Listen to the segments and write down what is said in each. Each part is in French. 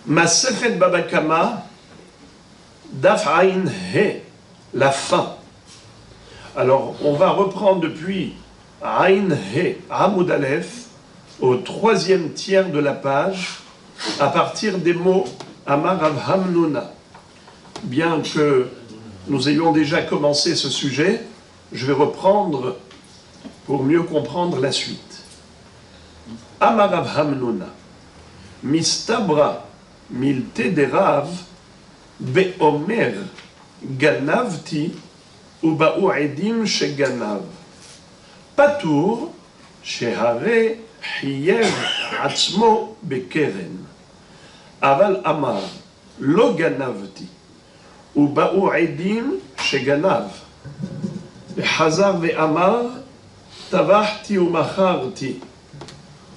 Masechet Baba Kama, Daf Ain He, la fin. Alors, on va reprendre depuis Ain He, Hamoud Aleph, au troisième tiers de la page, à partir des mots Amar Rav Hamnuna. Bien que nous ayons déjà commencé ce sujet, je vais reprendre pour mieux comprendre la suite. Amar Rav Hamnuna, Mistabra milte de Rav, Beomer Ganavti, Uba'u Edim Sheganav. Patour, Shehare Hiyev Atzmo Bekeren. Aval Amar, Lo Ganavti, Uba'u Edim Sheganav. Hazar ve'amar, Tavahti umacharti,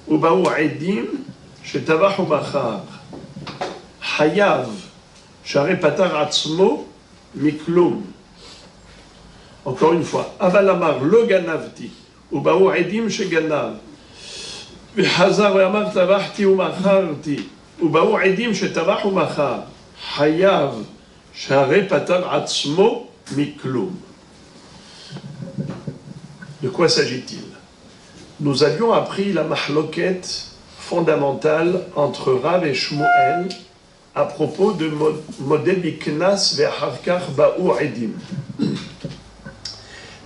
Uba'u Edim Shetavach umachar. Hayav, Share Patar Atzmo Miklum. Encore une fois, Avalamar lo ganavti, Uba'u Edim Sheganav. Hazar ve'amar Tavahti umacharti, Uba'u Edim Shetavach umachar. Hayav, Share Patar Atzmo Miklum. De quoi s'agit-il? Nous avions appris la mahloket fondamentale entre Rav et Shmuel à propos de Modé Biknas ve'Harkar Ba'u Edim.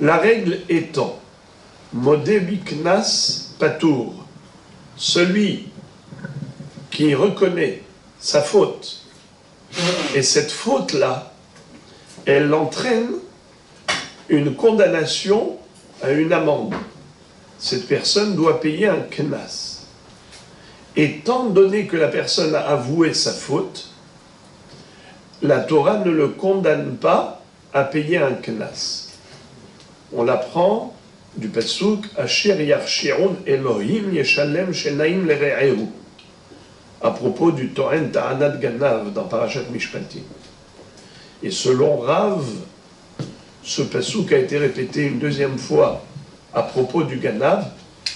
La règle étant Modé Biknas Patour, celui qui reconnaît sa faute, et cette faute-là, elle entraîne une condamnation à une amende. Cette personne doit payer un knas. Étant donné que la personne a avoué sa faute, la Torah ne le condamne pas à payer un knas. On l'apprend du pasuk Asher Yarshi'un Elohim Yeshalem Shenaim Lere'ehu, à propos du Toren Ta'anat Ganav dans Parashat Mishpatim. Et selon Rav, ce pasuk a été répété une deuxième fois à propos du Ganav,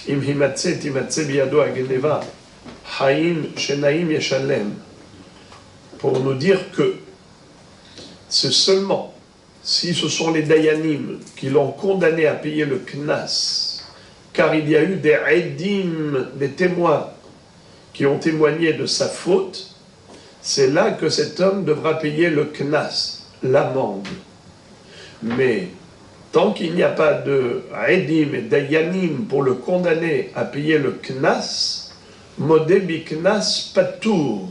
Im himatze timatze biyado hageneva, Haim shenaim yeshalem, pour nous dire que c'est seulement si ce sont les Dayanim qui l'ont condamné à payer le Knas, car il y a eu des Edim, des témoins qui ont témoigné de sa faute, c'est là que cet homme devra payer le Knas, l'amende. Mais tant qu'il n'y a pas de Edim et Dayanim pour le condamner à payer le Knas, Modé Biknas Patour,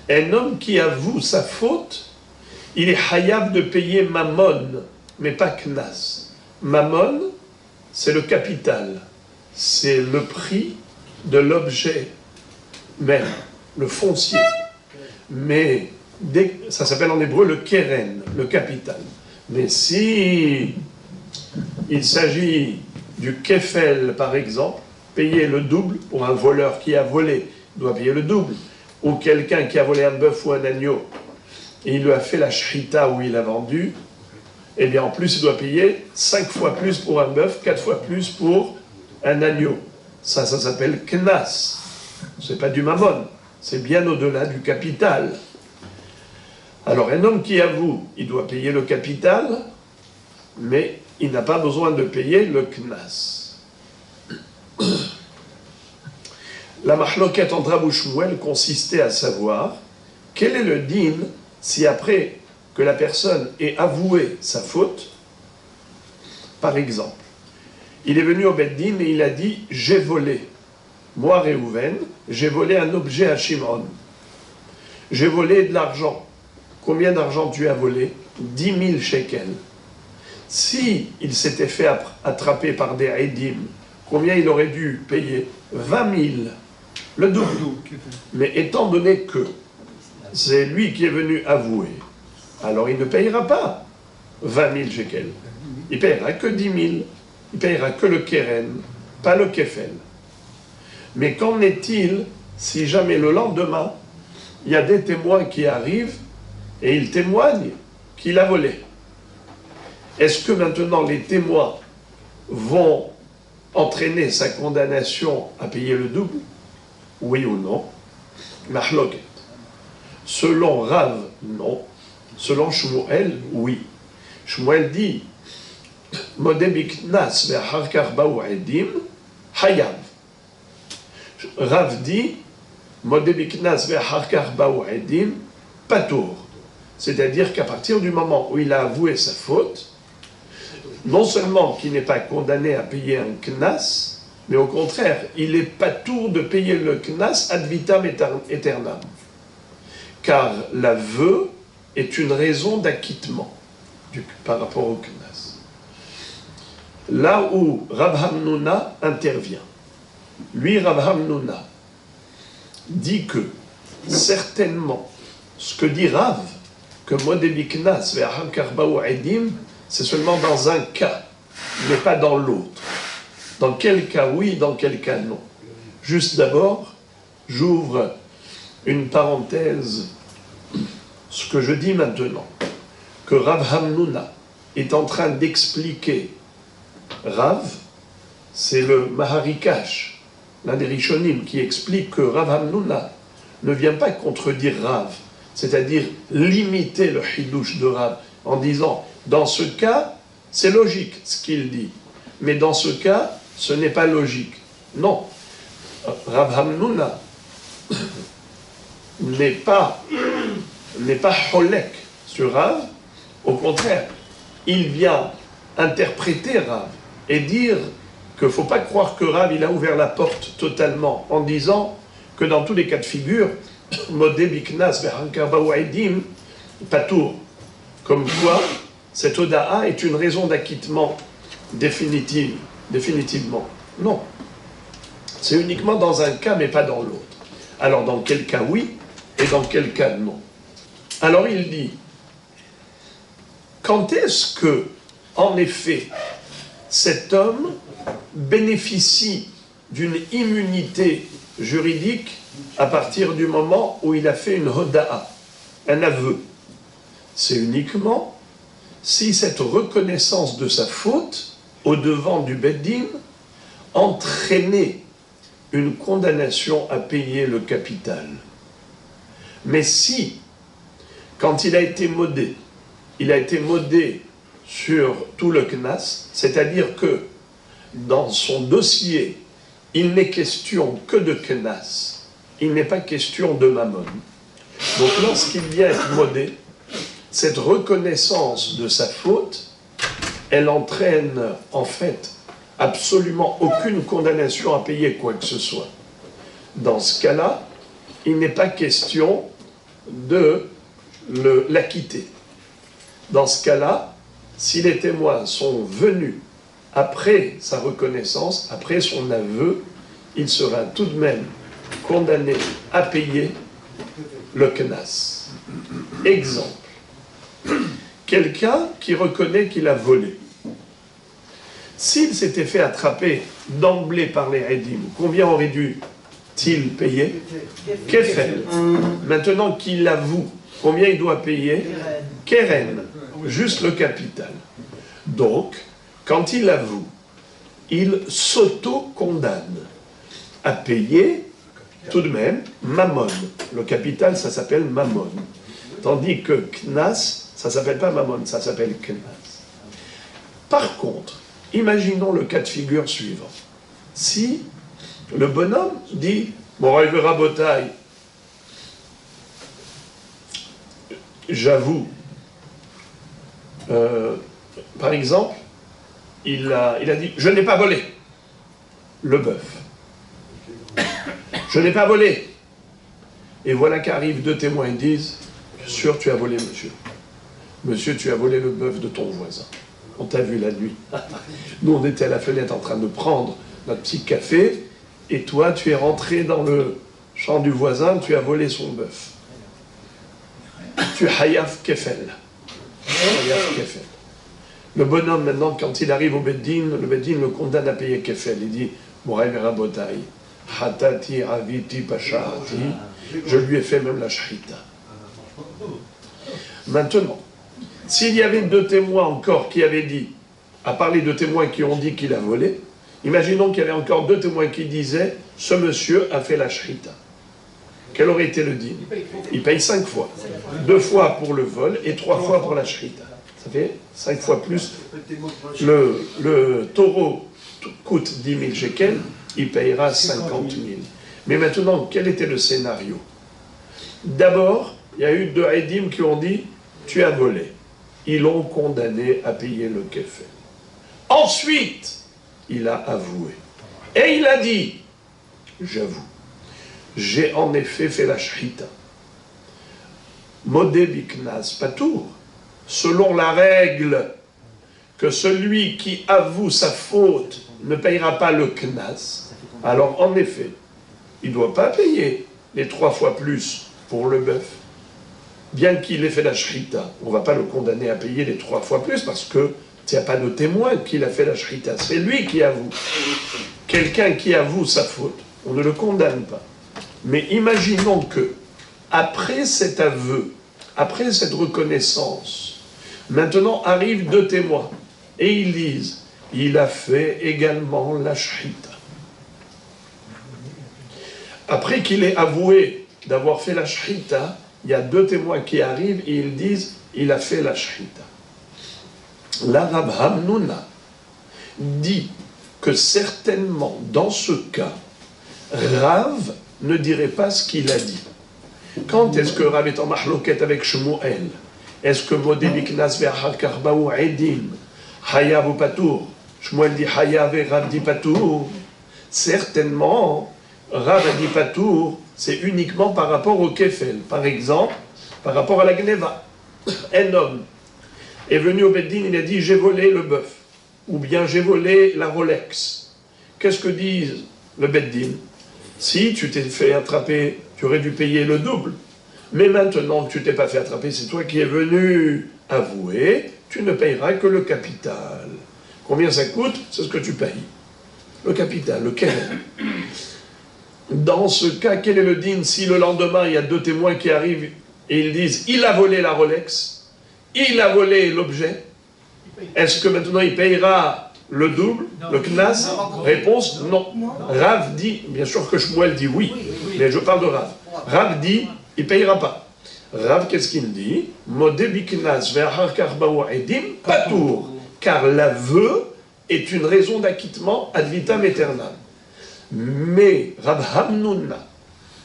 un homme qui avoue sa faute, il est hayab de payer Mammon, mais pas Knas. Mammon, c'est le capital, c'est le prix de l'objet même, le foncier. Mais ça s'appelle en hébreu le keren, le capital. Mais si il s'agit du kefel, par exemple, payer le double pour un voleur qui a volé, il doit payer le double. Ou quelqu'un qui a volé un bœuf ou un agneau, et il lui a fait la shrita où il a vendu, eh bien en plus il doit payer 5 fois plus pour un bœuf, 4 fois plus pour un agneau. Ça s'appelle knas. C'est pas du mammon, c'est bien au-delà du capital. Alors un homme qui avoue, il doit payer le capital, mais il n'a pas besoin de payer le knas. La mahloket entre Rav et Shmuel consistait à savoir quel est le din si après que la personne ait avoué sa faute, par exemple, il est venu au Beth Din et il a dit « J'ai volé, moi Réhouven, j'ai volé un objet à Shimon, j'ai volé de l'argent. Combien d'argent tu as volé? 10 000 shekels. Si il s'était fait attraper par des Edim, combien il aurait dû payer? 20 000, le double. Mais étant donné que c'est lui qui est venu avouer, alors il ne payera pas 20 000 shekels. Il payera que 10 000. Il payera que le keren, pas le kefel. Mais qu'en est-il si jamais le lendemain, il y a des témoins qui arrivent et ils témoignent qu'il a volé? Est-ce que maintenant les témoins vont entraîner sa condamnation à payer le double? Oui ou non? Mahloket. Selon Rav, non. Selon Shmuel, oui. Shmuel dit Modeh biknas ve'achar kach ba'u edim, hayav. Rav dit Modeh biknas ve'achar kach ba'u edim, patour. C'est-à-dire qu'à partir du moment où il a avoué sa faute, non seulement qu'il n'est pas condamné à payer un knas, mais au contraire, il est patour de payer le knas ad vitam aeternam. Car l'aveu est une raison d'acquittement par rapport au knas. Là où Rav Hamnuna intervient, lui, Rav Hamnuna, dit que certainement, ce que dit Rav, que Modeh biknas ve'achar kach ba'u edim, c'est seulement dans un cas, mais pas dans l'autre. Dans quel cas oui, dans quel cas non. Juste d'abord, j'ouvre une parenthèse. Ce que je dis maintenant, que Rav Hamnuna est en train d'expliquer Rav, c'est le Maharikash, l'un des Rishonim, qui explique que Rav Hamnuna ne vient pas contredire Rav, c'est-à-dire limiter le Hidouche de Rav en disant dans ce cas, c'est logique ce qu'il dit, mais dans ce cas, ce n'est pas logique. Non, Rav Hamnuna n'est pas holek sur Rav, au contraire, il vient interpréter Rav et dire qu'il ne faut pas croire que Rav il a ouvert la porte totalement en disant que dans tous les cas de figure, Modeh biknas ve'achar kach ba'u edim, patour. Comme quoi, cette Oda'a est une raison d'acquittement définitivement. Non. C'est uniquement dans un cas, mais pas dans l'autre. Alors, dans quel cas oui, et dans quel cas non. Alors, il dit, quand est-ce que, en effet, cet homme bénéficie d'une immunité juridique à partir du moment où il a fait une Hoda'a, un aveu? C'est uniquement si cette reconnaissance de sa faute au devant du Beddin entraînait une condamnation à payer le capital. Mais si, quand il a été modé sur tout le knas, c'est-à-dire que dans son dossier, il n'est question que de knas, il n'est pas question de mammon. Donc lorsqu'il vient être modé, cette reconnaissance de sa faute, elle entraîne en fait absolument aucune condamnation à payer quoi que ce soit. Dans ce cas-là, il n'est pas question de l'acquitter. Dans ce cas-là, si les témoins sont venus après sa reconnaissance, après son aveu, il sera tout de même condamné à payer le knas. Exemple. Quelqu'un qui reconnaît qu'il a volé. S'il s'était fait attraper d'emblée par les Edim, combien aurait dû-il payer? Kefel. Maintenant qu'il avoue, combien il doit payer? Keren. Juste le capital. Donc, quand il avoue, il s'auto-condamne à payer tout de même mammon. Le capital, ça s'appelle mammon. Tandis que knas, ça ne s'appelle pas mammon, ça s'appelle knas. Par contre, imaginons le cas de figure suivant. Si le bonhomme dit « Moraï Rabotai, j'avoue, par exemple, il a dit « Je n'ai pas volé le bœuf. Je n'ai pas volé. » Et voilà qu'arrivent deux témoins et disent « Bien sûr, tu as volé, monsieur. Monsieur, tu as volé le bœuf de ton voisin. On t'a vu la nuit. Nous, on était à la fenêtre en train de prendre notre petit café, et toi, tu es rentré dans le champ du voisin, tu as volé son bœuf. Tu hayaf kefel. Hayaf kefel. Le bonhomme, maintenant, quand il arrive au Beddin, le Beddin le condamne à payer kefel. Il dit « Moraï Rabotai, hatati aviti pashati » je lui ai fait même la shahita. Maintenant, s'il y avait deux témoins encore qui avaient dit, à parler de témoins qui ont dit qu'il a volé, imaginons qu'il y avait encore deux témoins qui disaient, ce monsieur a fait la shahita. quel aurait été le din? Il paye 5 fois. 2 fois pour le vol et 3 fois pour la shrita. Ça fait 5 fois plus. Le taureau coûte 10 000 shekels, il payera 50 000. Mais maintenant, quel était le scénario? D'abord, il y a eu 2 Edim qui ont dit « tu as volé ». Ils l'ont condamné à payer le kefel. Ensuite, il a avoué. Et il a dit « j'avoue, j'ai en effet fait la shrita. Modé biknas patour, selon la règle que celui qui avoue sa faute ne payera pas le knas, alors en effet, il ne doit pas payer les 3 fois plus pour le bœuf. Bien qu'il ait fait la shrita, on ne va pas le condamner à payer les 3 fois plus parce que il n'y a pas de témoin qu'il a fait la shrita. C'est lui qui avoue. Quelqu'un qui avoue sa faute, on ne le condamne pas. Mais imaginons que, après cet aveu, après cette reconnaissance, maintenant arrivent 2 témoins et ils disent il a fait également la shrita. Après qu'il ait avoué d'avoir fait la shrita, il y a 2 témoins qui arrivent et ils disent il a fait la shrita. La Rav Hamnouna dit que certainement dans ce cas, Rav ne dirait pas ce qu'il a dit. Quand est-ce que Rav est en mahloket avec Shmuel? Est-ce que Modé Biknas ve'achar karbaou edim Hayav ou Patour? Shmuel dit Hayav et Rav dit Patour. Certainement, Rav a dit Patour, c'est uniquement par rapport au Kefel. Par exemple, par rapport à la Gneva. Un homme est venu au Beddin, il a dit j'ai volé le bœuf. Ou bien j'ai volé la Rolex. Qu'est-ce que dit le Beddin? Si tu t'es fait attraper, tu aurais dû payer le double. Mais maintenant que tu t'es pas fait attraper, c'est toi qui es venu avouer, tu ne payeras que le capital. Combien ça coûte? C'est ce que tu payes. Le capital, le keren. Dans ce cas, quel est le din si le lendemain, il y a 2 témoins qui arrivent et ils disent il a volé la Rolex, il a volé l'objet, est-ce que maintenant il payera le double, le knas? Réponse, non. Rav dit, bien sûr que Shmuel dit oui, mais je parle de Rav. Rav dit, il ne payera pas. Rav, qu'est-ce qu'il dit? Modé biknas ve'achar karbaou edim patour, car l'aveu est une raison d'acquittement ad vitam aeternam. Mais Rav Hamnouna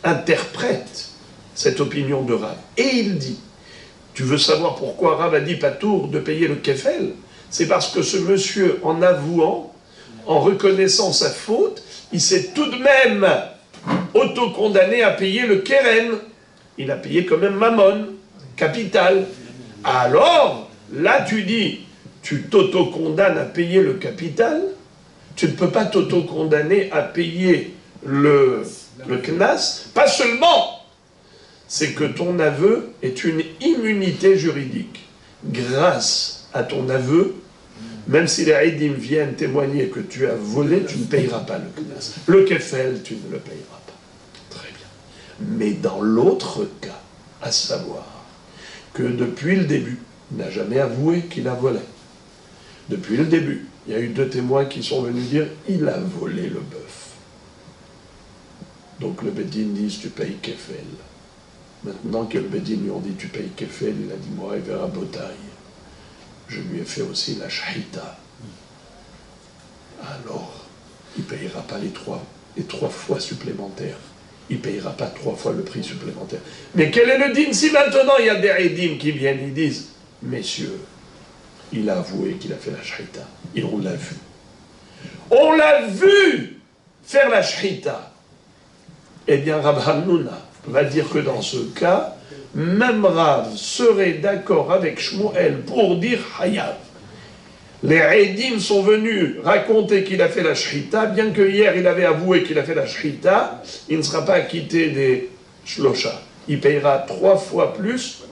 interprète cette opinion de Rav, et il dit, tu veux savoir pourquoi Rav a dit patour de payer le kefel? C'est parce que ce monsieur, en avouant, en reconnaissant sa faute, il s'est tout de même auto-condamné à payer le keren. Il a payé quand même mammon, capital. Alors, là tu dis, tu t'auto-condamnes à payer le capital, tu ne peux pas t'auto-condamner à payer le knas, pas seulement, c'est que ton aveu est une immunité juridique. Grâce à ton aveu, même si les Haïdim viennent témoigner que tu as volé, tu ne payeras pas le knas. Le kefel, tu ne le payeras pas. Très bien. Mais dans l'autre cas, à savoir que depuis le début, il n'a jamais avoué qu'il a volé. Depuis le début, il y a eu 2 témoins qui sont venus dire il a volé le bœuf. Donc le Beddin dit tu payes kefel. Maintenant que le Beddin lui ont dit tu payes kefel, il a dit moi il verra botaille. Je lui ai fait aussi la shrita. Alors, il ne payera pas les 3 fois supplémentaires. Il ne payera pas 3 fois le prix supplémentaire. Mais quel est le din si maintenant il y a des Edim qui viennent, ils disent, messieurs, il a avoué qu'il a fait la shrita. Et on l'a vu. On l'a vu faire la shrita. Eh bien, Rav Hamnouna va dire que dans ce cas, même Rav serait d'accord avec Shmuel pour dire Hayav. Les Edim sont venus raconter qu'il a fait la shrita, bien que hier il avait avoué qu'il a fait la shrita, il ne sera pas acquitté des shlosha. Il payera 3 fois plus.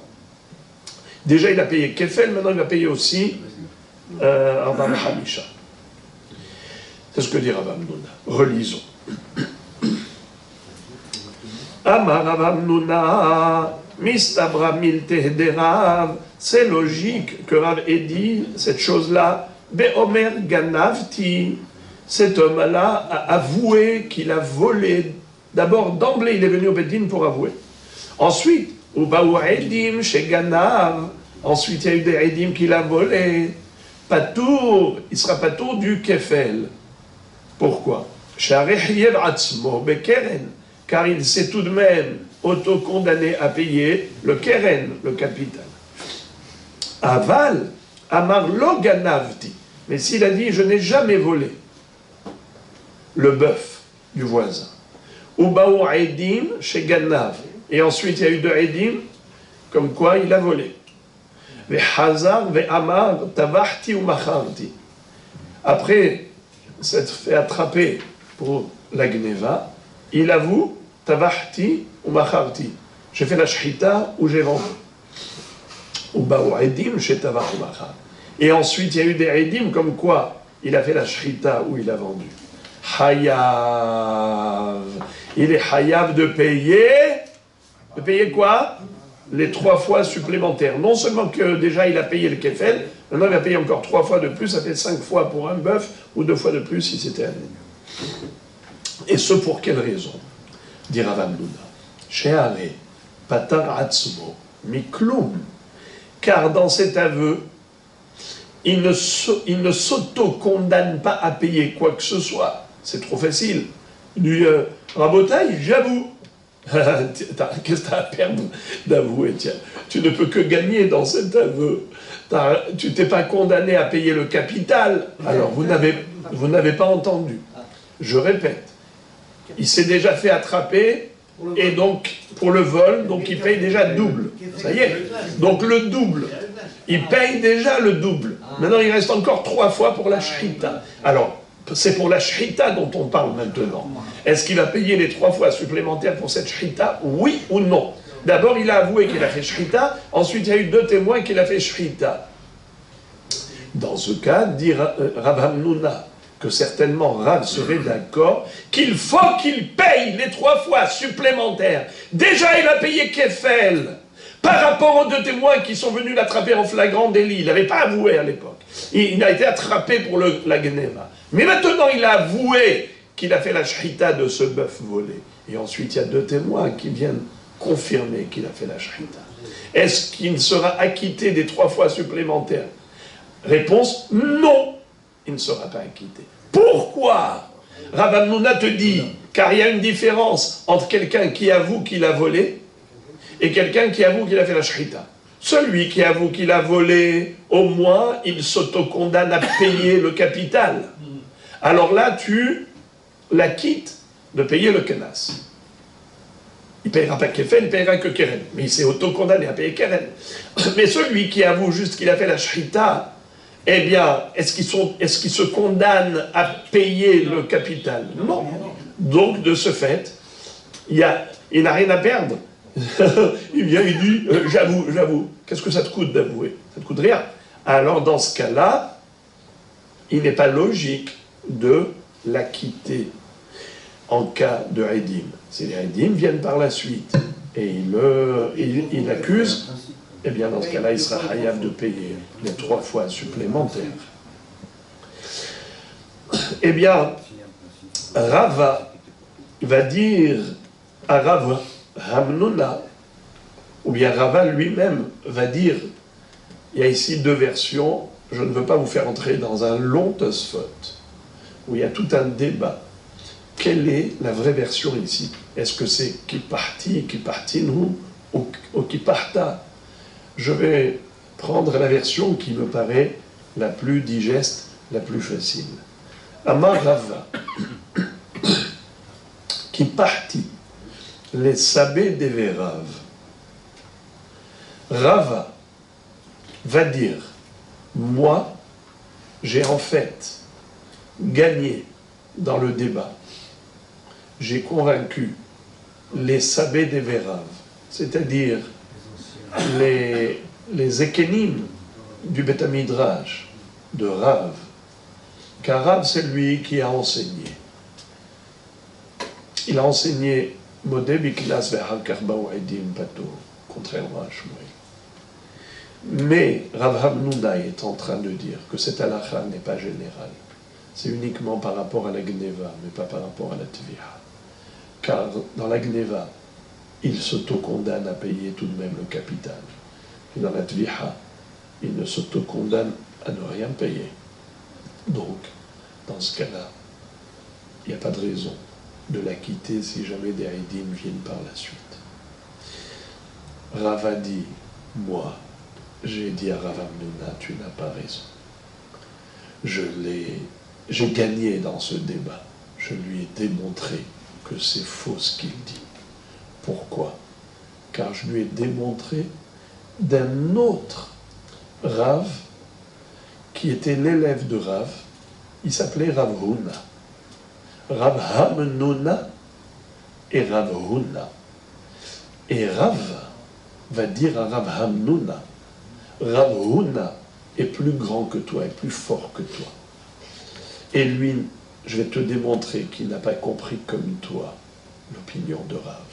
Déjà il a payé Kefel, maintenant il va payer aussi Arba Hamisha. C'est ce que dit Rav Hamnouna. Relisons. Amar Rav Hamnouna. Mistabra milteh de Rav, c'est logique que Rav ait dit cette chose-là. Be'omer ganavti, cet homme-là a avoué qu'il a volé D'abord, d'emblée, il est venu au Beddin pour avouer. Ensuite, Ubaou Edim chez Ganav. Ensuite, il y a eu des Edim qu'il a volé. Patour, il sera patour du Kefel. Pourquoi? Car il s'est tout de même auto-condamné à payer le Keren, le capital. Aval, Amar lo ganavti. Mais s'il a dit, je n'ai jamais volé le bœuf du voisin. Ubaou Edim chez Ganav. Et ensuite, il y a eu deux Edim, comme quoi il a volé. Hazar Amar Tavahti ou Macharti. Après s'être fait attraper pour la Gneva, il avoue Tavahti ou Macharti. J'ai fait la Shchita ou j'ai vendu. Ubaou Edim chez Tavah ou Machar. Et ensuite, il y a eu des Edim comme quoi il a fait la Shchita ou il a vendu. Hayav. Il est Hayav de payer. De payer quoi? Les 3 fois supplémentaires. Non seulement que déjà il a payé le Kefel, maintenant il va payer encore 3 fois de plus, ça fait 5 fois pour un bœuf, ou 2 fois de plus si c'était un agneau. Et ce pour quelle raison? Dit Rav Hamnouna. She'are patar atzmo miklum. Car dans cet aveu, il ne s'auto-condamne pas à payer quoi que ce soit. C'est trop facile. Il dit, Rabotaï, j'avoue. Qu'est-ce que tu as à perdre d'avouer? Tiens, tu ne peux que gagner dans cet aveu. Tu t'es pas condamné à payer le capital. Alors, vous n'avez pas entendu. Je répète. Il s'est déjà fait attraper, et donc, pour le vol, donc il paye déjà double. Ça y est. Donc, le double. Il paye déjà le double. Maintenant, il reste encore 3 fois pour la shrita. Alors, c'est pour la shrita dont on parle maintenant. Est-ce qu'il va payer les 3 fois supplémentaires pour cette shrita? Oui ou non? D'abord, il a avoué qu'il a fait shrita. Ensuite, il y a eu 2 témoins qu'il a fait shrita. Dans ce cas, dit Rav Hamnouna, que certainement Rav serait d'accord, qu'il faut qu'il paye les 3 fois supplémentaires. Déjà, il a payé Kefel. Par rapport aux 2 témoins qui sont venus l'attraper en flagrant délit. Il n'avait pas avoué à l'époque. Il a été attrapé pour la Gneva. Mais maintenant, il a avoué qu'il a fait la shrita de ce bœuf volé. Et ensuite, il y a 2 témoins qui viennent confirmer qu'il a fait la shrita. Est-ce qu'il sera acquitté des 3 fois supplémentaires? Réponse, non. Il ne sera pas acquitté. Pourquoi? Rav Hamnouna te dit, car il y a une différence entre quelqu'un qui avoue qu'il a volé et quelqu'un qui avoue qu'il a fait la shrita. Celui qui avoue qu'il a volé, au moins, il s'auto-condamne à payer le capital. Alors là, tu l'acquittes de payer le kenas. Il ne payera pas Kefel, il ne payera que Keren. Mais il s'est auto-condamné à payer Keren. Mais celui qui avoue juste qu'il a fait la shrita, eh bien, est-ce qu'il se condamne à payer le capital? Non. Donc, de ce fait, il n'a rien à perdre. Il vient, il dit, j'avoue. Qu'est-ce que ça te coûte d'avouer? Ça ne te coûte rien. Alors, dans ce cas-là, il n'est pas logique de l'acquitter en cas de Edim. Si les Edim viennent par la suite et il accuse, eh bien, dans ce cas-là, il sera hayav de payer les 3 fois supplémentaires. Eh bien, Rava va dire à Rav Hamnouna, ou bien Rava lui-même va dire, il y a ici 2 versions, je ne veux pas vous faire entrer dans un long Tosfot, où il y a tout un débat. Quelle est la vraie version ici? Est-ce que c'est Kipartinu ou Kiparta? Je vais prendre la version qui me paraît la plus digeste, la plus facile. Amar Rava, Kiparti, les sabés d'Everav. Rava va dire, moi, j'ai en fait gagné dans le débat. J'ai convaincu les sabés d'Everav, c'est-à-dire les ékénim du Beth Midrash de Rav, car Rav c'est lui qui a enseigné. Il a enseigné Modé Biklas Vehakar Baou Edim Pato, contrairement à Shmuel. Mais Rav Hamnouna est en train de dire que cette halakha n'est pas générale. C'est uniquement par rapport à la Gneva, mais pas par rapport à la Tviha. car dans la Gneva, il s'auto-condamne à payer tout de même le capital. Et dans la Tviha, il ne s'auto-condamne à ne rien payer. Donc, dans ce cas-là, il n'y a pas de raison de l'acquitter si jamais des Haïdim viennent par la suite. Rava dit, moi, j'ai dit à Rav Hamnouna, tu n'as pas raison. J'ai gagné dans ce débat. Je lui ai démontré que c'est faux ce qu'il dit. Pourquoi? Car je lui ai démontré d'un autre Rav qui était l'élève de Rav. Il s'appelait Rav Huna. Rav Hamnouna et Rav Huna. Et Rav va dire à Rav Hamnouna, Rav Huna est plus grand que toi, est plus fort que toi. Et lui, je vais te démontrer qu'il n'a pas compris comme toi l'opinion de Rav.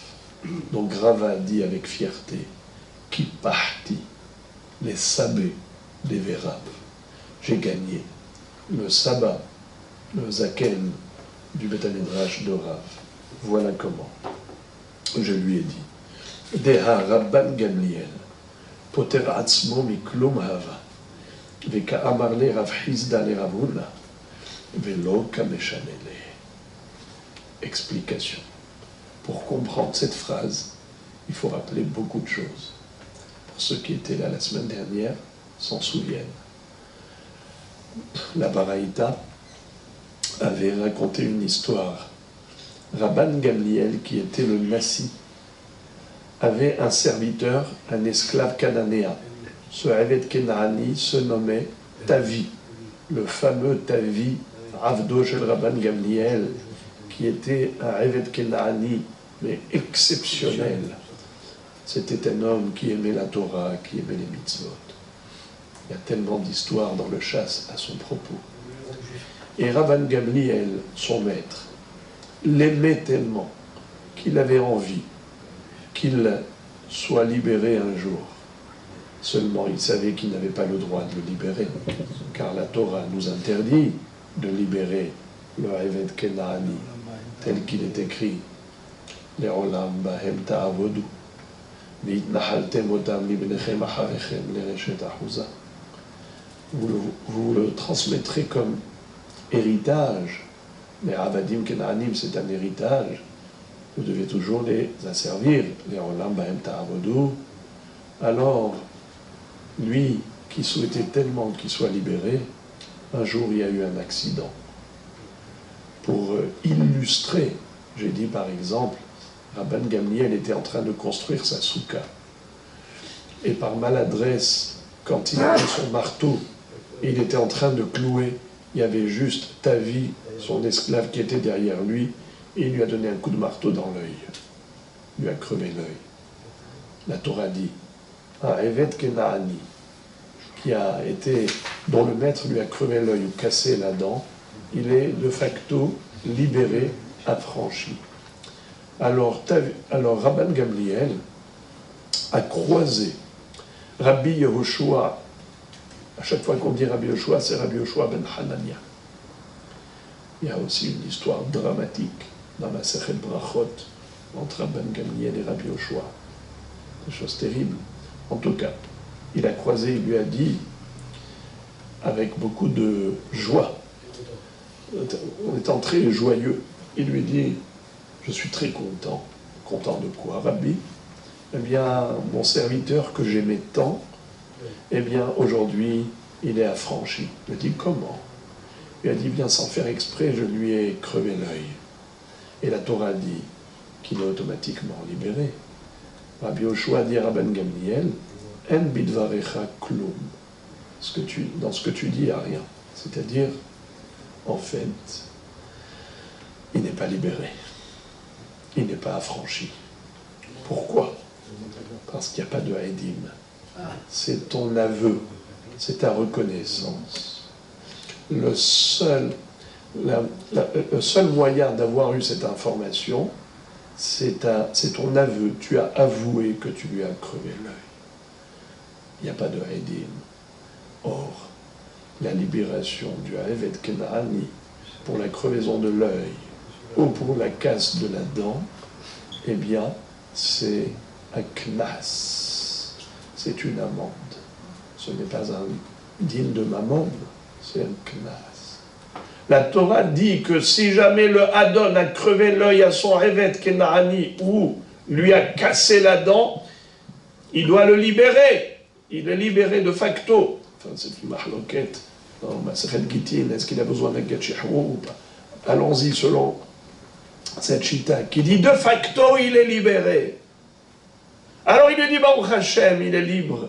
Donc Rav a dit avec fierté, qui partit les sabés des Vérav. J'ai gagné le sabbat, le zaken du Beth Midrash de Rav. Voilà comment. Je lui ai dit, Deha Rabban Gamliel, Poter Atzmo Miklum Hava, Veka Amarle Rav Hizda le Ravuna, Velo Kameshanele. Explication. Pour comprendre cette phrase, il faut rappeler beaucoup de choses. Pour ceux qui étaient là la semaine dernière, s'en souviennent. La Baraïta avait raconté une histoire. Rabban Gamliel, qui était le Nassi, avait un serviteur, un esclave cananéen. Ce Eved Kenaani se nommait Tavi, le fameux Tavi, Avdo Shel Rabban Gamliel, qui était un Eved Kenaani, mais exceptionnel. C'était un homme qui aimait la Torah, qui aimait les mitzvot. Il y a tellement d'histoires dans le chasse à son propos. Et Rabban Gamliel, son maître, l'aimait tellement qu'il avait envie qu'il soit libéré un jour. Seulement, il savait qu'il n'avait pas le droit de le libérer, car la Torah nous interdit de libérer le Eved Kenaani, tel qu'il est écrit. Le'olam bahem ta'avodu, ve'itnahaltem otam libnechem acharechem lereshet ahuza. Vous le transmettrez comme héritage. Les Avadim Kenaanim, c'est un héritage. Vous devez toujours les asservir. Les Olam Bahem Ta'avodu. Alors, lui, qui souhaitait tellement qu'il soit libéré, un jour il y a eu un accident. Pour illustrer, j'ai dit par exemple, Rabban Gamliel était en train de construire sa souka. Et par maladresse, quand il avait son marteau, et il était en train de clouer, il y avait juste Tavi, son esclave, qui était derrière lui, et il lui a donné un coup de marteau dans l'œil. Il lui a crevé l'œil. La Torah dit, un Eved Kenaani, dont le maître lui a crevé l'œil ou cassé la dent, il est de facto libéré, affranchi. Alors Rabban Gamliel a croisé Rabbi Yehoshua. À chaque fois qu'on dit Rabbi Yehoshua, c'est Rabbi Yehoshua ben Hanania. Il y a aussi une histoire dramatique dans la Sechet Brachot entre Rabban Gamliel et Rabbi Yehoshua. Des choses terribles. En tout cas, il a croisé, il lui a dit, avec beaucoup de joie, en étant très joyeux, il lui dit, je suis très content. Content de quoi, Rabbi? Eh bien, mon serviteur que j'aimais tant, eh bien, aujourd'hui, il est affranchi. Il a dit, comment? Il a dit, bien, sans faire exprès, je lui ai crevé l'œil. Et la Torah dit qu'il est automatiquement libéré. Rabbi Yehoshua dit à Rabban Gamliel, en bidvarecha klum. Dans ce que tu dis, il n'y a rien. C'est-à-dire, en fait, il n'est pas libéré. Il n'est pas affranchi. Pourquoi? Parce qu'il n'y a pas de haïdim. C'est ton aveu, c'est ta reconnaissance. Le seul moyen d'avoir eu cette information, c'est ton aveu. Tu as avoué que tu lui as crevé l'œil. Il n'y a pas de haïdim. Or, la libération du Eved Kenaani pour la crevaison de l'œil ou pour la casse de la dent, eh bien, c'est un knas, c'est une amende. Ce n'est pas un digne de mammon, c'est un knas. La Torah dit que si jamais le Hadon a crevé l'œil à son Révet Kenaani ou lui a cassé la dent, il doit le libérer. Il est libéré de facto. Enfin, c'est une mahloquette. Non, Masechet Gittin, est-ce qu'il a besoin d'un get shihrou ou pas? Allons-y selon cette chita qui dit de facto il est libéré. Alors il lui dit Baruch Hashem, il est libre.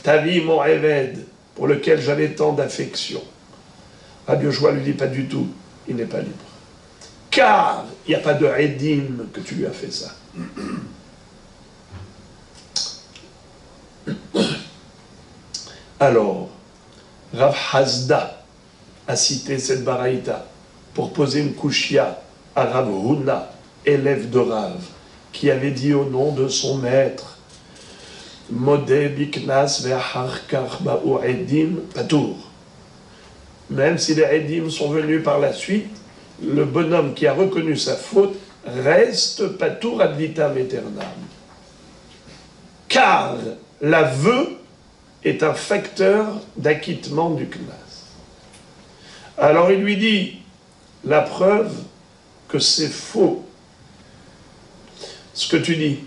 Ta vie, mon Eved, pour lequel j'avais tant d'affection. Rabbi Yoshua lui dit pas du tout, il n'est pas libre. Car il n'y a pas de Edim que tu lui as fait ça. Alors, Rav Hasda a cité cette baraïta pour poser une kushia à Rav Huna, élève de Rav, qui avait dit au nom de son maître Modeh biknas ve'achar kach ba'u edim patour. Même si les edim sont venus par la suite, le bonhomme qui a reconnu sa faute reste patour ad vitam aeternam. Car l'aveu est un facteur d'acquittement du knas. Alors il lui dit la preuve que c'est faux ce que tu dis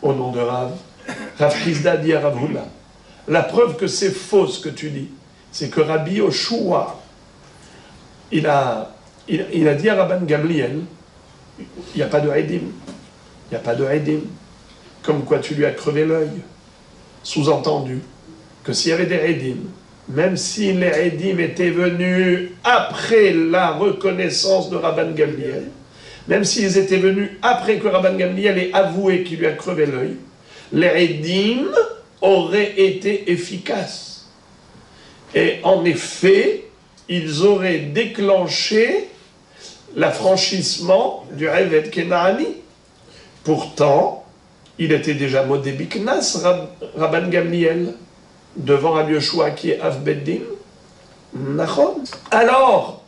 au nom de Rav. Rav Hizda dit à Rav Huna, la preuve que c'est faux ce que tu dis, c'est que Rabbi Yoshua, il a dit à Rabban Gamliel, il n'y a pas de Edim, il n'y a pas de Edim, comme quoi tu lui as crevé l'œil. Sous-entendu que s'il y avait des Edim, même si les Edim étaient venus après la reconnaissance de Rabban Gamliel, même s'ils étaient venus après que Rabban Gamliel ait avoué qu'il lui a crevé l'œil, les Edim auraient été efficaces. Et en effet, ils auraient déclenché l'affranchissement du Révet Kenaani. Pourtant, il était déjà modé biknas, Rabban Gamliel, devant Rabbi Yoshua qui est Av Beddin. Nachon. Alors,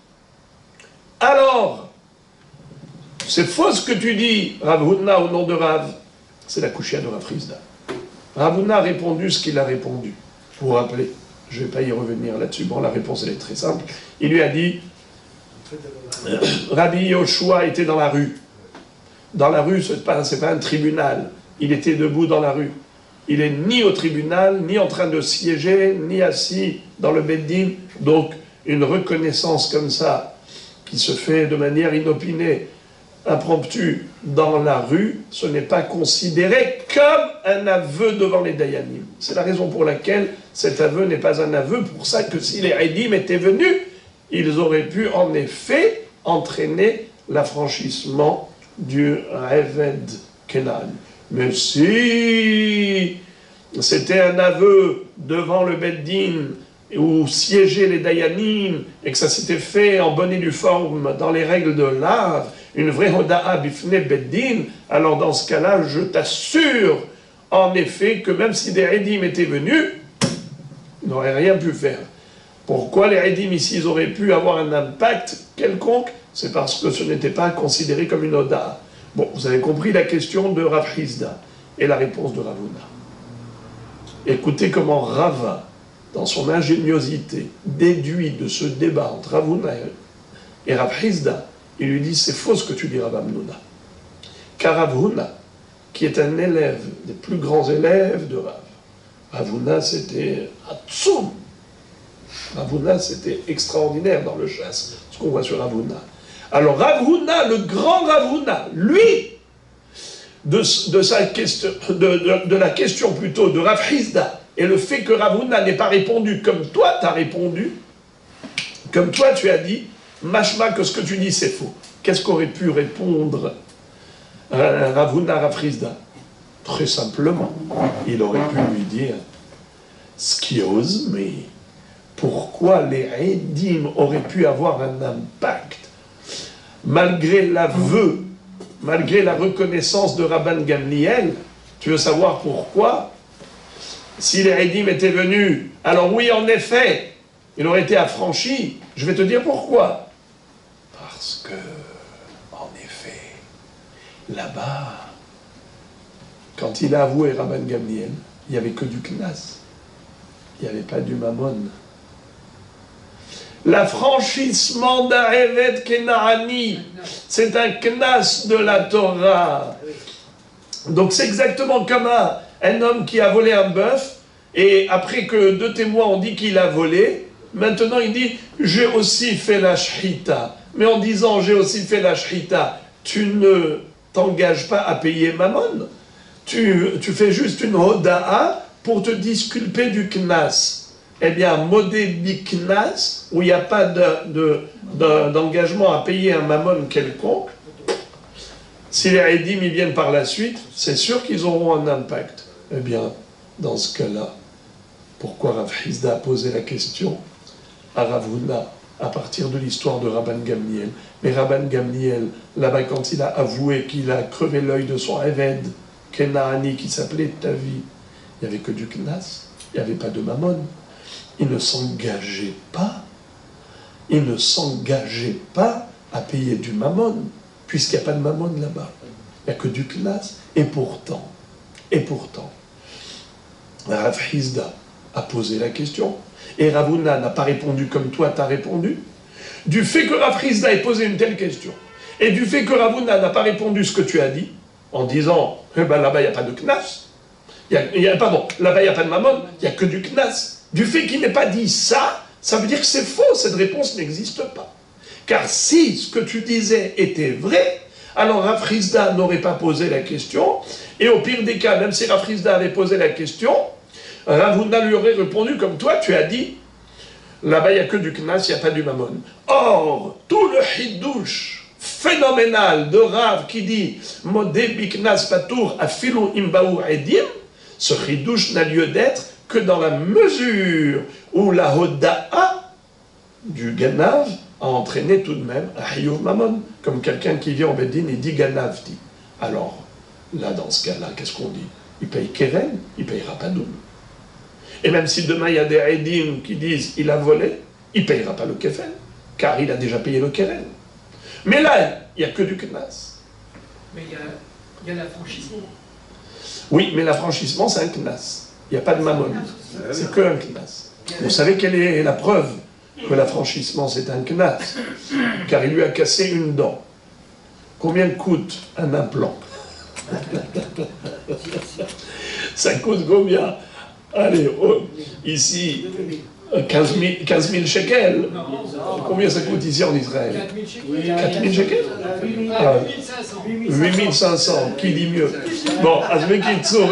c'est faux ce que tu dis, Rav Huna, au nom de Rav. C'est la kushia de Rav Hizda. Rav Huna a répondu ce qu'il a répondu. Vous vous rappelez, je ne vais pas y revenir là-dessus. Bon, la réponse, elle est très simple. Il lui a dit, Rabbi Yoshua était dans la rue. Dans la rue, ce n'est pas un tribunal. Il était debout dans la rue. Il est ni au tribunal, ni en train de siéger, ni assis dans le beddin. Donc, une reconnaissance comme ça, qui se fait de manière inopinée, impromptue, dans la rue, ce n'est pas considéré comme un aveu devant les dayanim. C'est la raison pour laquelle cet aveu n'est pas un aveu. Pour ça que si les Edim étaient venus, ils auraient pu en effet entraîner l'affranchissement du Réved Kenan. Mais si c'était un aveu devant le Beddin où siégeaient les Dayanim et que ça s'était fait en bonne et due forme dans les règles de l'art, une vraie Hoda'a bifne Beddin, alors dans ce cas-là, je t'assure en effet que même si des Edim étaient venus, ils n'auraient rien pu faire. Pourquoi les Edim ici ils auraient pu avoir un impact quelconque? C'est parce que ce n'était pas considéré comme une Hoda'a. Bon, vous avez compris la question de Rav Hizda et la réponse de Rav Huna. Écoutez comment Rava, dans son ingéniosité, déduit de ce débat entre Rav Huna et Rav Hizda. Il lui dit, c'est faux ce que tu dis, Rav Hamnouna. Car Rav Huna, qui est un élève, des plus grands élèves de Rav, Rav Huna, c'était Hatsum. Rav Huna, c'était extraordinaire dans le chasse, ce qu'on voit sur Rav Huna. Alors Rav Huna, le grand Rav Huna, lui, de la question plutôt de Rav Hizda, et le fait que Rav Huna n'ait pas répondu comme toi t'as répondu, comme toi tu as dit, machma que ce que tu dis c'est faux. Qu'est-ce qu'aurait pu répondre Rav Huna à Rav Hizda? Très simplement, il aurait pu lui dire, excuse me, pourquoi les Edim auraient pu avoir un impact malgré l'aveu, malgré la reconnaissance de Rabban Gamliel? Tu veux savoir pourquoi? Si les Edim étaient venus, alors oui, en effet, il aurait été affranchi. Je vais te dire pourquoi. Parce que, en effet, là-bas, quand il a avoué Rabban Gamliel, il n'y avait que du knas. Il n'y avait pas du mammon. L'affranchissement d'un Evet Kenaani, c'est un knas de la Torah. Donc c'est exactement comme un homme qui a volé un bœuf, et après que 2 témoins ont dit qu'il a volé, maintenant il dit « j'ai aussi fait la shhita ». Mais en disant « j'ai aussi fait la shhita », tu ne t'engages pas à payer mammon. Tu fais juste une hoda'a pour te disculper du knas. Eh bien, modé biknas, où il n'y a pas d'engagement à payer un mammon quelconque, si les Eidim y viennent par la suite, c'est sûr qu'ils auront un impact. Eh bien, dans ce cas-là, pourquoi Rav Hizda a posé la question à Rav Huna à partir de l'histoire de Rabban Gamliel? Mais Rabban Gamliel, là-bas, quand il a avoué qu'il a crevé l'œil de son Eved, Kenaani, qui s'appelait Tavi, il n'y avait que du Knas, il n'y avait pas de mammon. Il ne s'engageait pas à payer du mammon, puisqu'il n'y a pas de mammon là-bas. Il n'y a que du knas. Et pourtant, Rav Hizda a posé la question, et Rav Huna n'a pas répondu comme toi t'as répondu. Du fait que Rav Hizda ait posé une telle question, et du fait que Rav Huna n'a pas répondu ce que tu as dit, en disant, là-bas il n'y a pas de knas, là-bas il n'y a pas de mammon, il n'y a que du knas. Du fait qu'il n'ait pas dit ça, ça veut dire que c'est faux, cette réponse n'existe pas. Car si ce que tu disais était vrai, alors Rav Hizda n'aurait pas posé la question, et au pire des cas, même si Rav Hizda avait posé la question, Rav Huna lui aurait répondu comme toi, tu as dit, là-bas il n'y a que du knas, il n'y a pas du mammon. Or, tout le hidouche phénoménal de Rav qui dit « Modé biknas patour afilu imbaou edim », ce hidouche n'a lieu d'être que dans la mesure où la hoda'a du ganav a entraîné tout de même un hiyuv mammon, comme quelqu'un qui vient au Bedin et dit ganavti. Alors, là, dans ce cas-là, qu'est-ce qu'on dit? Il paye keren, il ne payera pas double. Et même si demain il y a des edim qui disent il a volé, il ne payera pas le kefen, car il a déjà payé le keren. Mais là, il n'y a que du knas. Mais il y a l'affranchissement. Oui, mais l'affranchissement, c'est un knas. Il n'y a pas de mammon, c'est que un knas. Vous savez quelle est la preuve que l'affranchissement c'est un knas? Car il lui a cassé une dent. Combien coûte un implant? Ça coûte combien? Allez, ici, 15 000 shekels. Combien ça coûte ici en Israël? 4 000 shekels. 8 500. Qui dit mieux? Bon,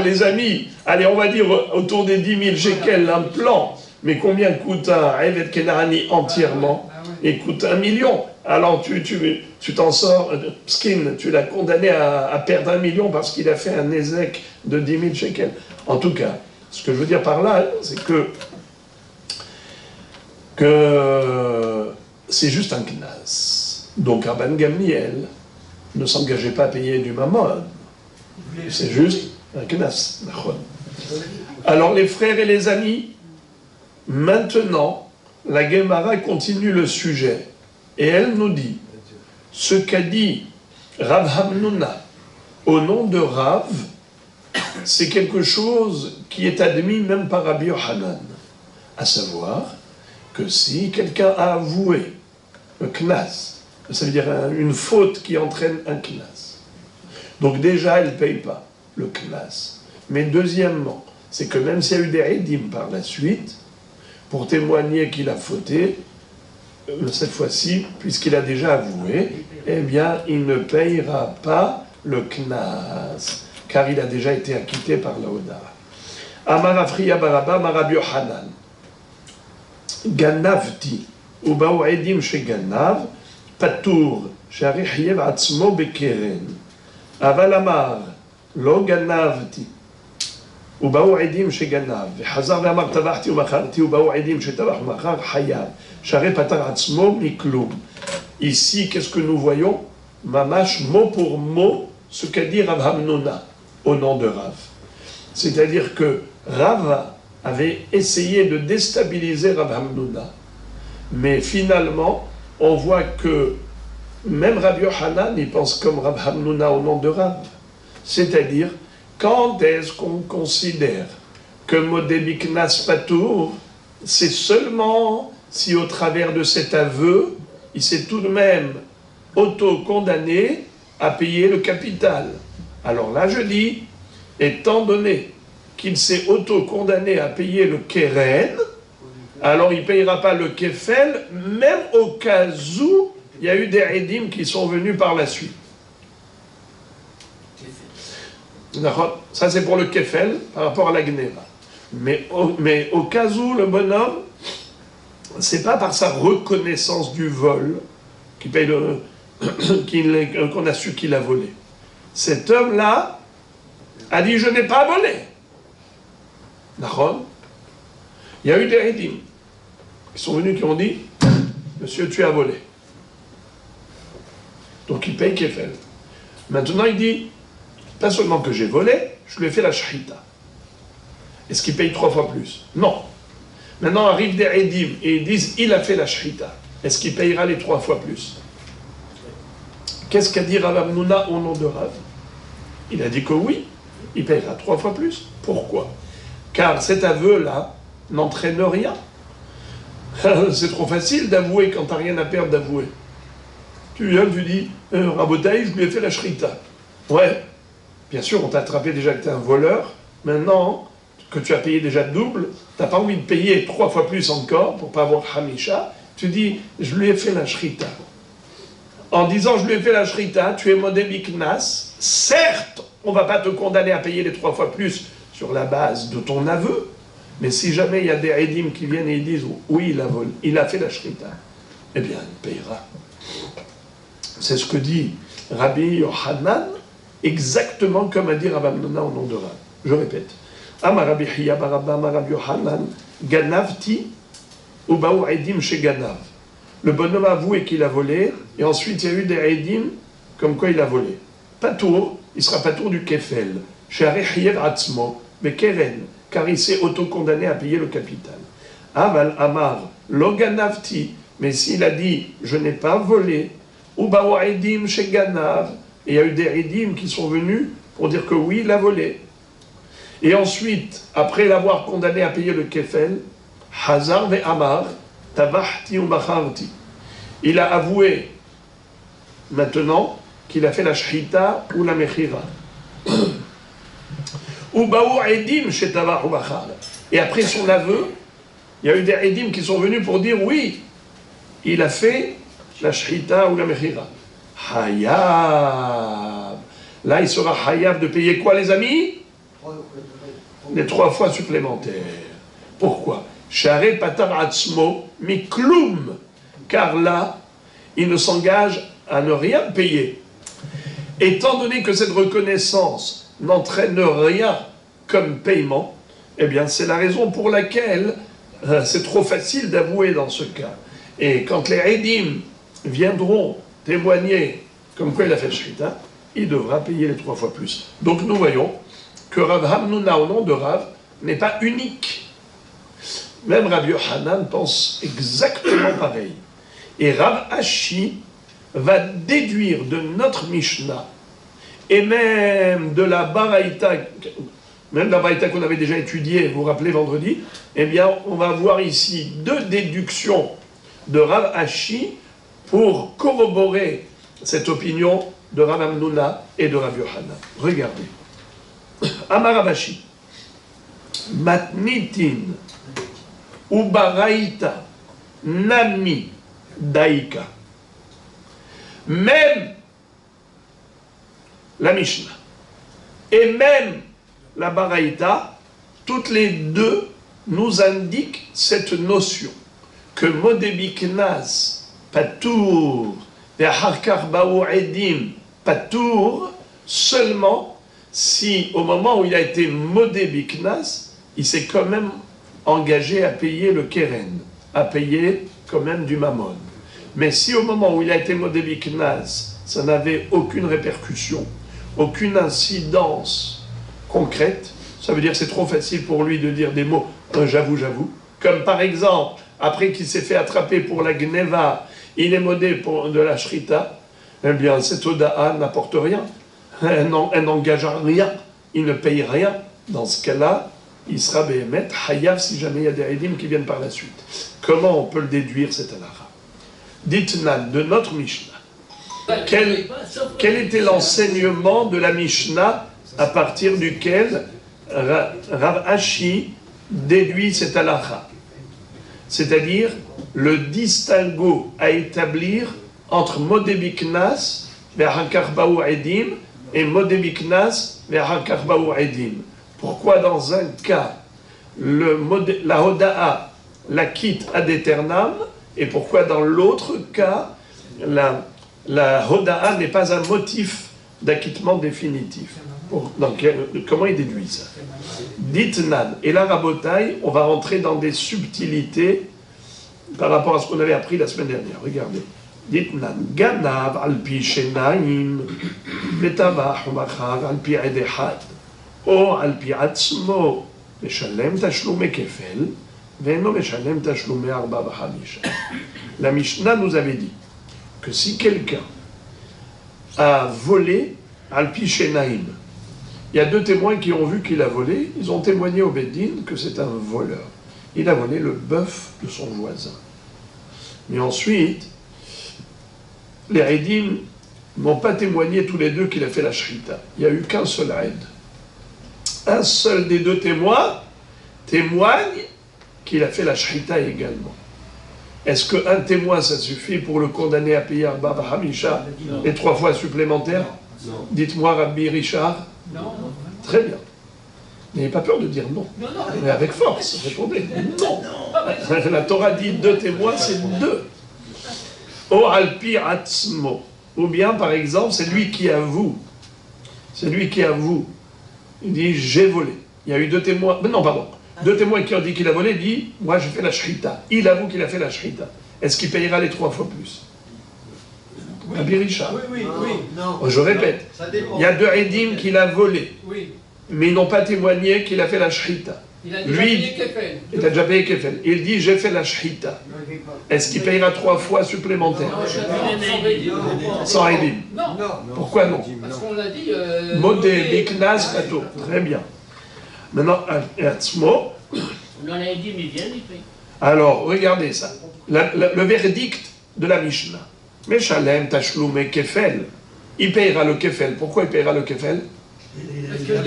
les amis, allez, on va dire autour des 10 000 shekels l'implant. Mais combien coûte un Evet Kenaani entièrement? Il coûte 1 million. Alors tu t'en sors, Skin, tu l'as condamné à perdre 1 million parce qu'il a fait un ézek de 10 000 shekels. En tout cas, ce que je veux dire par là, c'est que c'est juste un knas. Donc Rabban Gamliel ne s'engageait pas à payer du mammon. C'est juste un knas. Alors les frères et les amis, maintenant, la Gemara continue le sujet. Et elle nous dit, ce qu'a dit Rav Hamnuna au nom de Rav, c'est quelque chose qui est admis même par Rabbi Yohanan. À savoir que si quelqu'un a avoué le knas, ça veut dire une faute qui entraîne un knas. Donc déjà, elle ne paye pas le knas. Mais deuxièmement, c'est que même s'il y a eu des edim par la suite, pour témoigner qu'il a fauté, cette fois-ci, puisqu'il a déjà avoué, eh bien, il ne payera pas le knas, car il a déjà été acquitté par la Oda. Amar Afriya Baraba, Amar Rabbi Yohanan. Ganavti, ובאו עדים שגנב, פטור, שהרי חייב עצמו בקרן. אבל אמר, לא גנבתי. ובאו עדים שגנב, וחזר ואמר, טבחתי ומכרתי, ובאו עדים שטבח ומכר, חייב. שהרי פטר עצמו מכלום. Ici, qu'est-ce que nous voyons? Mamash, mot pour mot, ce qu'a dit Rav Hamnuna, au nom de Rav. C'est-à-dire que Rav avait essayé de déstabiliser Rav Hamnuna. Mais finalement, on voit que même Rabbi Yohanan, il pense comme Rav Hamnuna au nom de Rav. C'est-à-dire Quand est-ce qu'on considère que Modé Biknas Patour, c'est seulement si au travers de cet aveu, il s'est tout de même auto-condamné à payer le capital. Alors là, je dis, étant donné qu'il s'est auto-condamné à payer le keren, alors il ne payera pas le kefel, même au cas où il y a eu des édim qui sont venus par la suite. Ça, c'est pour le kefel par rapport à la gneva. Mais au cas où le bonhomme, c'est pas par sa reconnaissance du vol qu'il paye qu'on a su qu'il a volé. Cet homme-là a dit: je n'ai pas volé. D'accord ? Il y a eu des édim qui sont venus qui ont dit: monsieur, tu as volé. Donc il paye kefel. Maintenant il dit: pas seulement que j'ai volé, je lui ai fait la shrita. Est-ce qu'il paye 3 fois plus? Non. Maintenant arrivent des édim et ils disent: il a fait la shrita. Est-ce qu'il payera les 3 fois plus? Qu'est-ce qu'a dit Rav Hamnouna au nom de Rav? Il a dit que oui, il payera 3 fois plus. Pourquoi? Car cet aveu-là n'entraîne rien. C'est trop facile d'avouer quand tu n'as rien à perdre d'avouer. Tu viens, tu dis: Rabotaï, je lui ai fait la shrita. Ouais, bien sûr, on t'a attrapé déjà que tu es un voleur. Maintenant que tu as payé déjà double, tu n'as pas envie de payer 3 fois plus encore pour ne pas avoir hamisha. Tu dis: je lui ai fait la shrita. En disant: je lui ai fait la shrita, tu es modé biknas. Certes, on ne va pas te condamner à payer les 3 fois plus sur la base de ton aveu, mais si jamais il y a des édim qui viennent et ils disent: oui, il a fait la shrita, eh bien, il payera. C'est ce que dit Rabbi Yochanan, exactement comme a dit Rav Hamnouna au nom de Rav. Je répète: Amar Rabbi Hiya bar Abba Amar Rabbi Yochanan, ganavti ubaou edim chez ganav. Le bonhomme a avoué qu'il a volé, et ensuite il y a eu des édim comme quoi il a volé. Patour, il sera patour du kefel. Chez Arechiyev Atzmo, mais keren, car il s'est auto-condamné à payer le capital. Aval Amar, loganavti, mais s'il a dit: je n'ai pas volé, ou baou edim chez ganav, et il y a eu des édim qui sont venus pour dire que oui, il a volé. Et ensuite, après l'avoir condamné à payer le kefel, Hazar ve Amar, Tabahti ou Bacharti. Il a avoué maintenant qu'il a fait la shrita ou la mechira. Ou baou edim chez Tabah ou Bachar. Et après son aveu, il y a eu des édim qui sont venus pour dire: oui, il a fait la shrita ou la mechira. Hayab. Là, il sera hayab de payer quoi, les amis? Les 3 fois supplémentaires. Pourquoi? Share patar atzmo mikloum. Car là, il ne s'engage à ne rien payer. Étant donné que cette reconnaissance n'entraîne rien comme paiement, eh bien, c'est la raison pour laquelle c'est trop facile d'avouer dans ce cas. Et quand les édim viendront témoigner comme quoi il a fait le shrita, il devra payer les 3 fois plus. Donc nous voyons que Rav Hamnouna, au nom de Rav, n'est pas unique. Même Rabbi Yochanan pense exactement pareil. Et Rav Ashi va déduire de notre Mishnah, et même de la Baraïta, même la Baraïta qu'on avait déjà étudiée, vous vous rappelez vendredi, eh bien on va voir ici 2 déductions de Rav Ashi pour corroborer cette opinion de Rav Hamnouna et de Rabbi Yochanan. Regardez. Amar Rav Ashi, matnitin ubaraïta nami daïka. Même la Mishnah et même la Baraïta, toutes les 2 nous indiquent cette notion que Modébiknas Patour Ve'harkar Baou Edim Patour seulement si au moment où il a été Modébiknas, il s'est quand même engagé à payer le keren, à payer quand même du mammon. Mais si au moment où il a été Modébiknas, ça n'avait aucune répercussion, aucune incidence concrète, ça veut dire que c'est trop facile pour lui de dire des mots j'avoue. Comme par exemple, après qu'il s'est fait attraper pour la gneva, il est modé pour de la shrita, eh bien cette oda'a n'apporte rien, elle n'engage rien. il ne paye rien. Dans ce cas-là, il sera Behemet, Hayav, si jamais il y a des Edim qui viennent par la suite. Comment on peut le déduire, cet halakha? Dites-nous, de notre Mishnah, quel était l'enseignement de la Mishnah à partir duquel Rav Ashi déduit cet halakha? C'est-à-dire le distinguo à établir entre Modebiknas ve'Hakarbaou Edim et Modebiknas ve'Hakarbaou Edim. Pourquoi dans un cas la Hoda'a la quitte ad aeternam et pourquoi dans l'autre cas la Hoda'a n'est pas un motif d'acquittement définitif? Donc, comment il déduit ça? Ditnan. Et là, Rabotai, on va rentrer dans des subtilités par rapport à ce qu'on avait appris la semaine dernière. Regardez. Ditnan. Ganav al-pi shenaim, betavach umachar al-pi edehad, ou al-pi atzmo, meshalem tashlume kefel, ve'eno meshalem tashlume arba v'chamisha. La Mishnah nous avait dit que si quelqu'un a volé al-pi shenaim, il y a deux témoins qui ont vu qu'il a volé, ils ont témoigné au Beddin que c'est un voleur. Il a volé le bœuf de son voisin. Mais ensuite, les Edim n'ont pas témoigné tous les deux qu'il a fait la shrita. Il n'y a eu qu'un seul Ed. Un seul des deux témoins témoigne qu'il a fait la shrita également. Est-ce qu'un témoin, ça suffit pour le condamner à payer Arba Hamisha et 3 fois supplémentaires? Dites-moi, Rabbi Richard. Non. Très bien. N'ayez pas peur de dire non. Mais avec force, répondez. Non. La Torah dit 2 témoins, c'est 2. O alpi atzmo. Ou bien, par exemple, c'est lui qui avoue. C'est lui qui avoue. Il dit, j'ai volé. Il y a eu 2 témoins. Non, pardon. 2 témoins qui ont dit qu'il a volé, il dit, moi j'ai fait la shrita. Il avoue qu'il a fait la shrita. Est-ce qu'il payera les 3 fois plus? Rabbi Richard. Oui. Non. Je répète, il y a 2 Edim qu'il a volé, mais ils n'ont pas témoigné qu'il a fait la shrita. Il a déjà payé Kefel. Il a déjà payé Kefel. Il dit j'ai fait la shrita. Est-ce qu'il payera 3 fois supplémentaires? Sans Edim. Non. Pourquoi non? Parce qu'on l'a dit. Modé, Biknaz, Pato. Très bien. Maintenant, Atzmo. Alors, regardez ça. Le verdict de la Mishnah. Meshalem tashlume kefel. Il payera le kefel. Pourquoi il payera le kefel? Parce qu'il y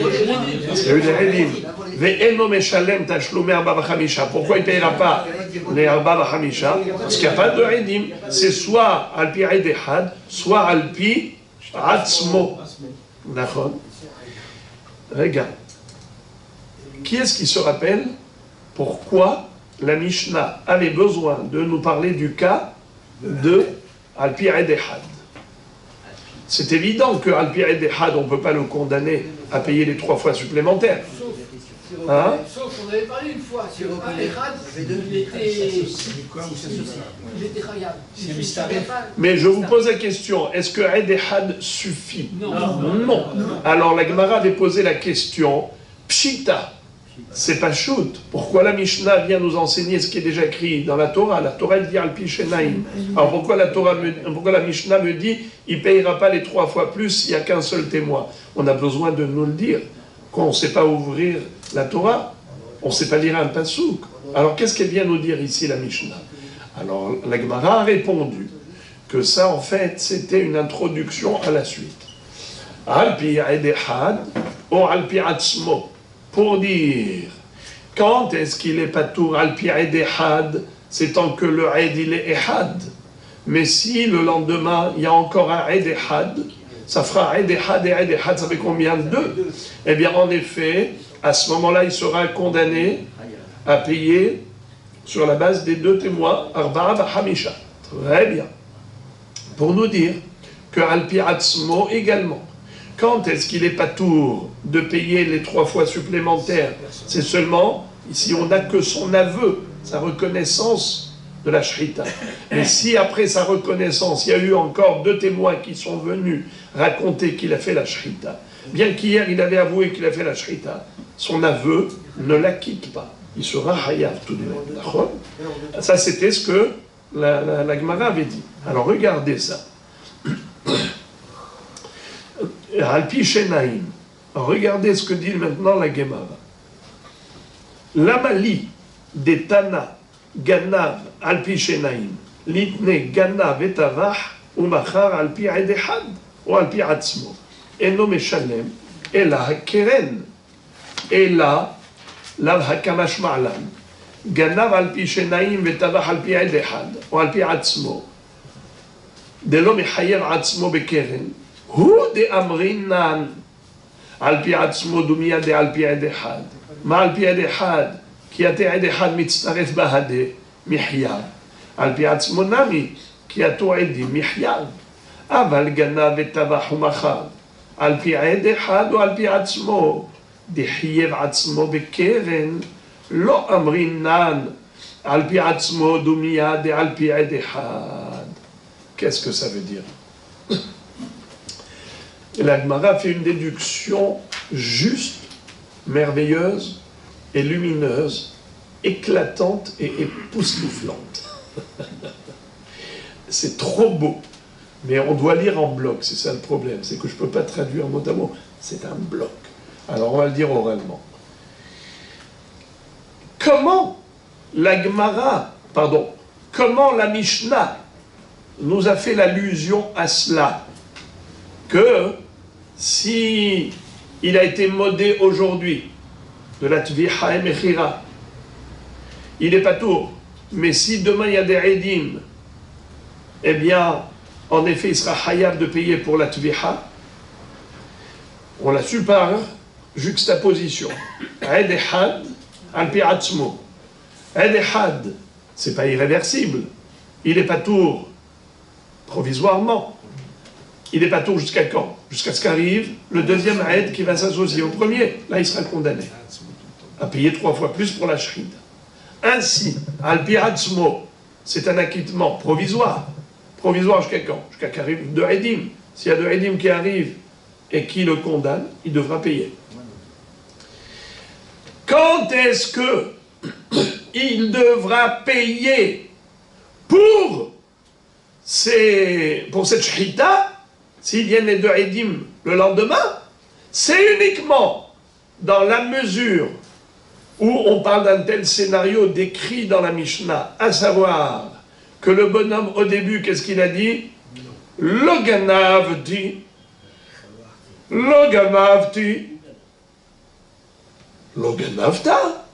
a eu des Edim. Ve'eno meshalem tashlume arba v'chamisha. Pourquoi il ne payera pas les arba v'chamisha? Parce qu'il n'y a pas de Edim. C'est soit alpi edehad, soit alpi atzmo. D'accord? Regarde. Qui est-ce qui se rappelle pourquoi la Mishnah avait besoin de nous parler du cas de Alpi Edehad? C'est évident que Alpi Edehad, on ne peut pas le condamner à payer les 3 fois supplémentaires. Sauf qu'on avait parlé une fois sur Edehad, il était khayab. Mais je vous pose la question, est-ce que Edehad suffit? Non. Alors la Gemara avait posé la question, Pshita. C'est pas shoot. Pourquoi la Mishnah vient nous enseigner ce qui est déjà écrit dans la Torah? La Torah dit Alpi Shenaim. Alors pourquoi la Mishnah me dit il ne payera pas les 3 fois plus s'il n'y a qu'un seul témoin? On a besoin de nous le dire. Quand on ne sait pas ouvrir la Torah, on ne sait pas lire un pasouk. Alors qu'est-ce qu'elle vient nous dire ici, la Mishnah? Alors la Gemara a répondu que ça, en fait, c'était une introduction à la suite. Alpi Edehad ou Alpi Atzmo. Pour dire, quand est-ce qu'il est patour al-pi edehad, c'est tant que le ed il est ehad. Mais si le lendemain, il y a encore un edehad, ça fera edehad et edehad, ça fait combien? 2. Eh bien, en effet, à ce moment-là, il sera condamné à payer sur la base des 2 témoins, arba'a v'hamisha. Très bien. Pour nous dire que al-pi atzmo également, quand est-ce qu'il est patour de payer les 3 fois supplémentaires? C'est seulement si on n'a que son aveu, sa reconnaissance de la shrita. Mais si après sa reconnaissance, il y a eu encore 2 témoins qui sont venus raconter qu'il a fait la shrita, bien qu'hier il avait avoué qu'il a fait la shrita, son aveu ne l'acquitte pas. Il sera hayav tout de même. D'accord? Ça, c'était ce que la Gemara avait dit. Alors regardez ça. Alpi Shenaim. Regardez ce que dit maintenant la Gemara. L'amali des Tana Ganav alpi shenaim litne Ganav et Tavach ou machar alpi edechad ou alpi atzmo eno meshalem ela hakeren ela lav hakamash ma'lan Ganav alpi shenaim et Tavach alpi edechad ou alpi atzmo delo mechayev atzmo bekeren hu de amrinan alpi atzmo dumia de alpi edechad ma alpi edechad כי התעד אחד מצטרף בהדה, מחייב. על פי עצמו נמי, כי התועדים מחייב. אבל גנב וטבח ומחר. על פי עד אחד או על פי עצמו, דחייב עצמו בקרן, לא אמרינן על פי עצמו דומיה דעל פי עד אחד. Qu'est-ce que ça veut dire? La Gemara fait une déduction juste, merveilleuse, et lumineuse, éclatante et époustouflante. C'est trop beau, mais on doit lire en bloc, c'est ça le problème, c'est que je ne peux pas traduire mot à mot, c'est un bloc. Alors on va le dire oralement. Comment la Gemara, comment la Mishnah nous a fait l'allusion à cela, que si il a été modé aujourd'hui, de la Tviha et Mechira, il est pas tour. Mais si demain il y a des Edim, eh bien, en effet, il sera hayab de payer pour la Tviha. On l'a su par juxtaposition. Ed Ehad, Alpi Atzmo. Ed Ehad, c'est pas irréversible. Il est pas tour provisoirement. Il est pas tour jusqu'à quand? Jusqu'à ce qu'arrive le deuxième aide qui va s'associer au premier. Là, il sera condamné à payer 3 fois plus pour la shrida. Ainsi, Alpi Atzmo, c'est un acquittement provisoire. Provisoire jusqu'à quand? Jusqu'à qu'arrive 2 Edim. S'il y a 2 Edim qui arrivent et qui le condamnent, il devra payer. Quand est-ce que il devra payer pour cette shrita? S'ils viennent les 2 Edim le lendemain, c'est uniquement dans la mesure où on parle d'un tel scénario décrit dans la Mishnah, à savoir que le bonhomme au début, qu'est-ce qu'il a dit? Lo ganavti, lo ganavti, lo ganavta.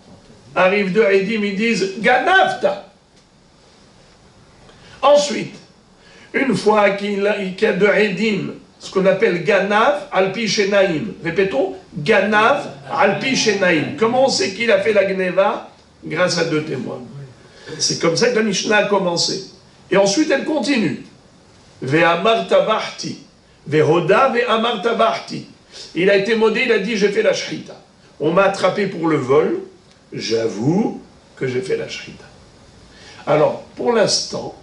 Arrive 2 Edim, ils disent ganavta. Ensuite, une fois qu'il y a 2 Edim, ce qu'on appelle Ganav alpi shenaim. Répétons, Ganav alpi shenaim. Comment on sait qu'il a fait la Gneva? Grâce à 2 témoins. C'est comme ça que la Mishnah a commencé. Et ensuite elle continue. Ve'amar tabachti. Ve'hoda ve'amar tabachti. Il a été modé, il a dit j'ai fait la shrita. On m'a attrapé pour le vol, j'avoue que j'ai fait la shrita. Alors, pour l'instant,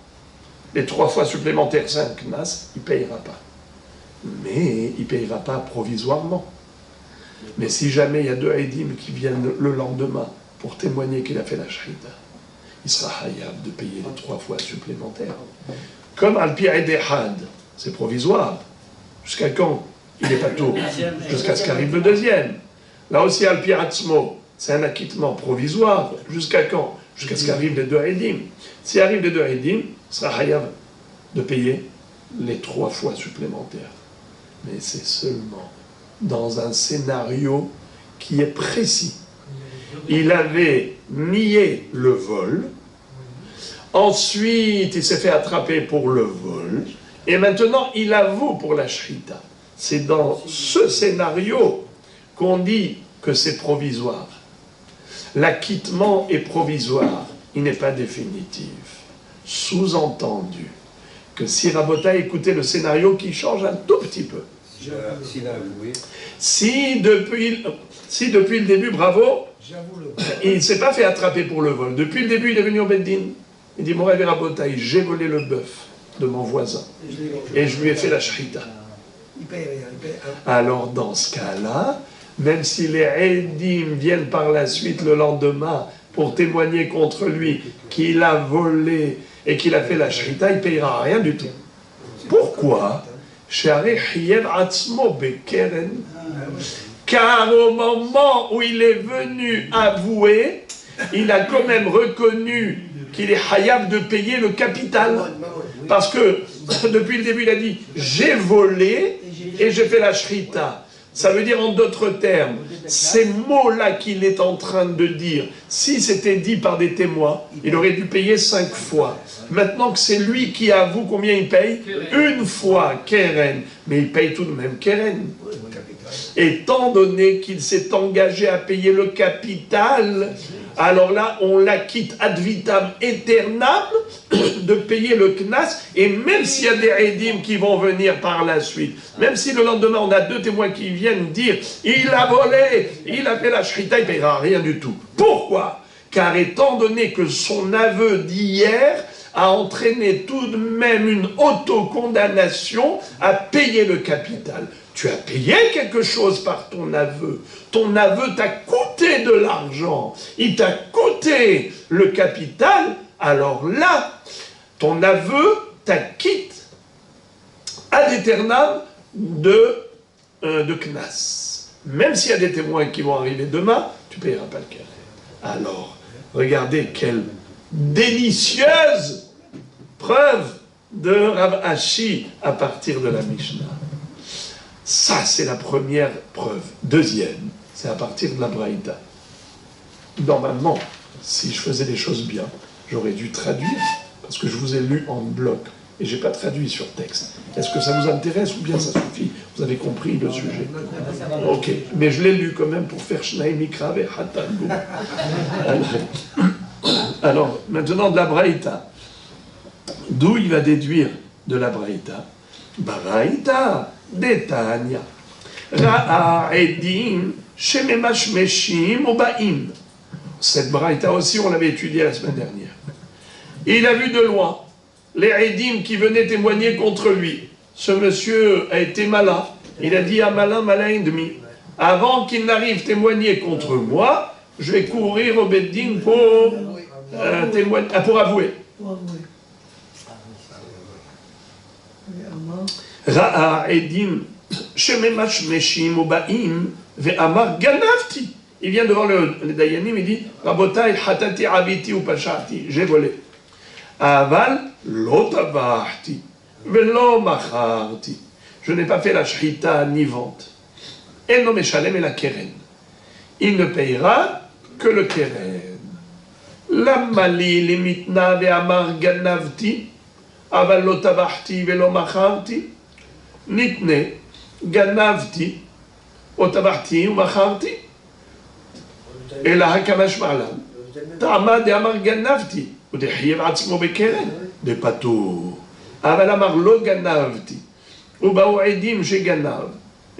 les 3 fois supplémentaires, 5 knas, il ne payera pas. Mais il ne payera pas provisoirement. Mais si jamais il y a 2 Edim qui viennent le lendemain pour témoigner qu'il a fait la shrita, il sera hayab de payer les 3 fois supplémentaires. Comme Alpi Edechad, c'est provisoire. Jusqu'à quand? Il n'est pas tôt. Jusqu'à ce qu'arrive le deuxième. Là aussi, Alpi Atzmo, c'est un acquittement provisoire. Jusqu'à quand? Jusqu'à ce qu'arrivent les 2 Edim. S'il arrive les 2 Edim, il sera hayab de payer les 3 fois supplémentaires. Mais c'est seulement dans un scénario qui est précis. Il avait nié le vol, ensuite il s'est fait attraper pour le vol, et maintenant il avoue pour la shrita. C'est dans ce scénario qu'on dit que c'est provisoire. L'acquittement est provisoire, il n'est pas définitif. Sous-entendu que si Rabota écoutait le scénario qui change un tout petit peu. Si depuis le début, bravo, il ne s'est pas fait attraper pour le vol. Depuis le début, il est venu au Beddin. Il dit, Morav Rabotai, j'ai volé le bœuf de mon voisin. Et je lui ai fait la shrita. Alors dans ce cas-là, même si les Edim viennent par la suite le lendemain pour témoigner contre lui qu'il a volé et qu'il a fait la shrita, il ne payera rien du tout. Pourquoi? car au moment où il est venu avouer, il a quand même reconnu qu'il est hayab de payer le capital. Parce que depuis le début, il a dit « j'ai volé et j'ai fait la shrita ». Ça veut dire en d'autres termes, ces mots-là qu'il est en train de dire, si c'était dit par des témoins, il aurait dû payer 5 fois. Maintenant que c'est lui qui avoue combien il paye, une fois keren, mais il paye tout de même keren. Étant donné qu'il s'est engagé à payer le capital, alors là, on l'acquitte ad vitam aeternam de payer le knas, et même s'il y a des édim qui vont venir par la suite, même si le lendemain on a 2 témoins qui viennent dire « il a volé, il a fait la shrita », il ne paiera rien du tout. Pourquoi? Car étant donné que son aveu d'hier a entraîné tout de même une autocondamnation à payer le capital. Tu as payé quelque chose par ton aveu. Ton aveu t'a coûté de l'argent. Il t'a coûté le capital. Alors là, ton aveu t'acquitte ad aeternam de knas. Même s'il y a des témoins qui vont arriver demain, tu ne payeras pas le carré. Alors, regardez quelle délicieuse preuve de Rav Ashi à partir de la Mishnah. Ça, c'est la première preuve. Deuxième, c'est à partir de la Braïta. Normalement, si je faisais les choses bien, j'aurais dû traduire, parce que je vous ai lu en bloc, et je n'ai pas traduit sur texte. Est-ce que ça vous intéresse ou bien ça suffit? Vous avez compris le sujet? Ok, mais je l'ai lu quand même pour faire Shnaï Mikra et Hatango. Alors, maintenant de la Braïta. D'où il va déduire de la Braïta? Braïta Detania. Ra'a Edim Shememashmeshim Obaim. Cette Braïta aussi, on l'avait étudiée la semaine dernière. Il a vu de loin les Edim qui venaient témoigner contre lui. Ce monsieur a été malin. Il a dit à malin, malin et demi. Avant qu'il n'arrive témoigner contre moi, je vais courir au Beddin pour avouer. Ra'a Edim Shememashmeshim Obaim Ve'amar Ganavti. Il vient devant le Dayanim, il dit Rabotai hatati abiti ou pashati, j'ai volé. Aval lo tabahti velo macharti. Je n'ai pas fait la shrita ni vente. Et non meshalem et la keren. Il ne payera que le keren. Lamali limitna ve'amar ganavti aval lo tabahti velo macharti. Nitne ganavti o tabahti ou macharti. Et la hakamash ma'alam. Ta'ama de amar ganavti. Ou de hiyev atzmo bekeren. De patou. Aval amar lo ganavti. Ou ba'u edim she ganav.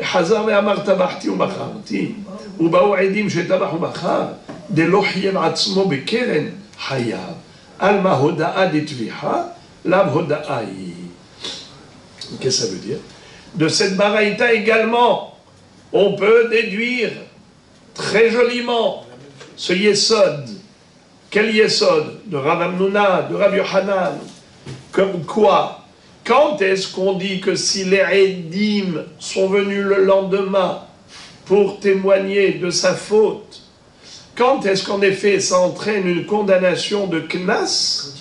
Hazar ve amar tabahti ou macharti. Ou ba'u edim she tabah ou machar. De lo hiyev atzmo bekeren. Hayav. Alma hoda'a ditviha. Lav hoda'a'i. Qu'est-ce que ça veut dire? De cette baraïta également, on peut déduire très joliment ce yesod. Quel yesod? De Rav Hamnouna, de Rav Yohanan. Comme quoi, quand est-ce qu'on dit que si les Edim sont venus le lendemain pour témoigner de sa faute, quand est-ce qu'en effet ça entraîne une condamnation de Knas?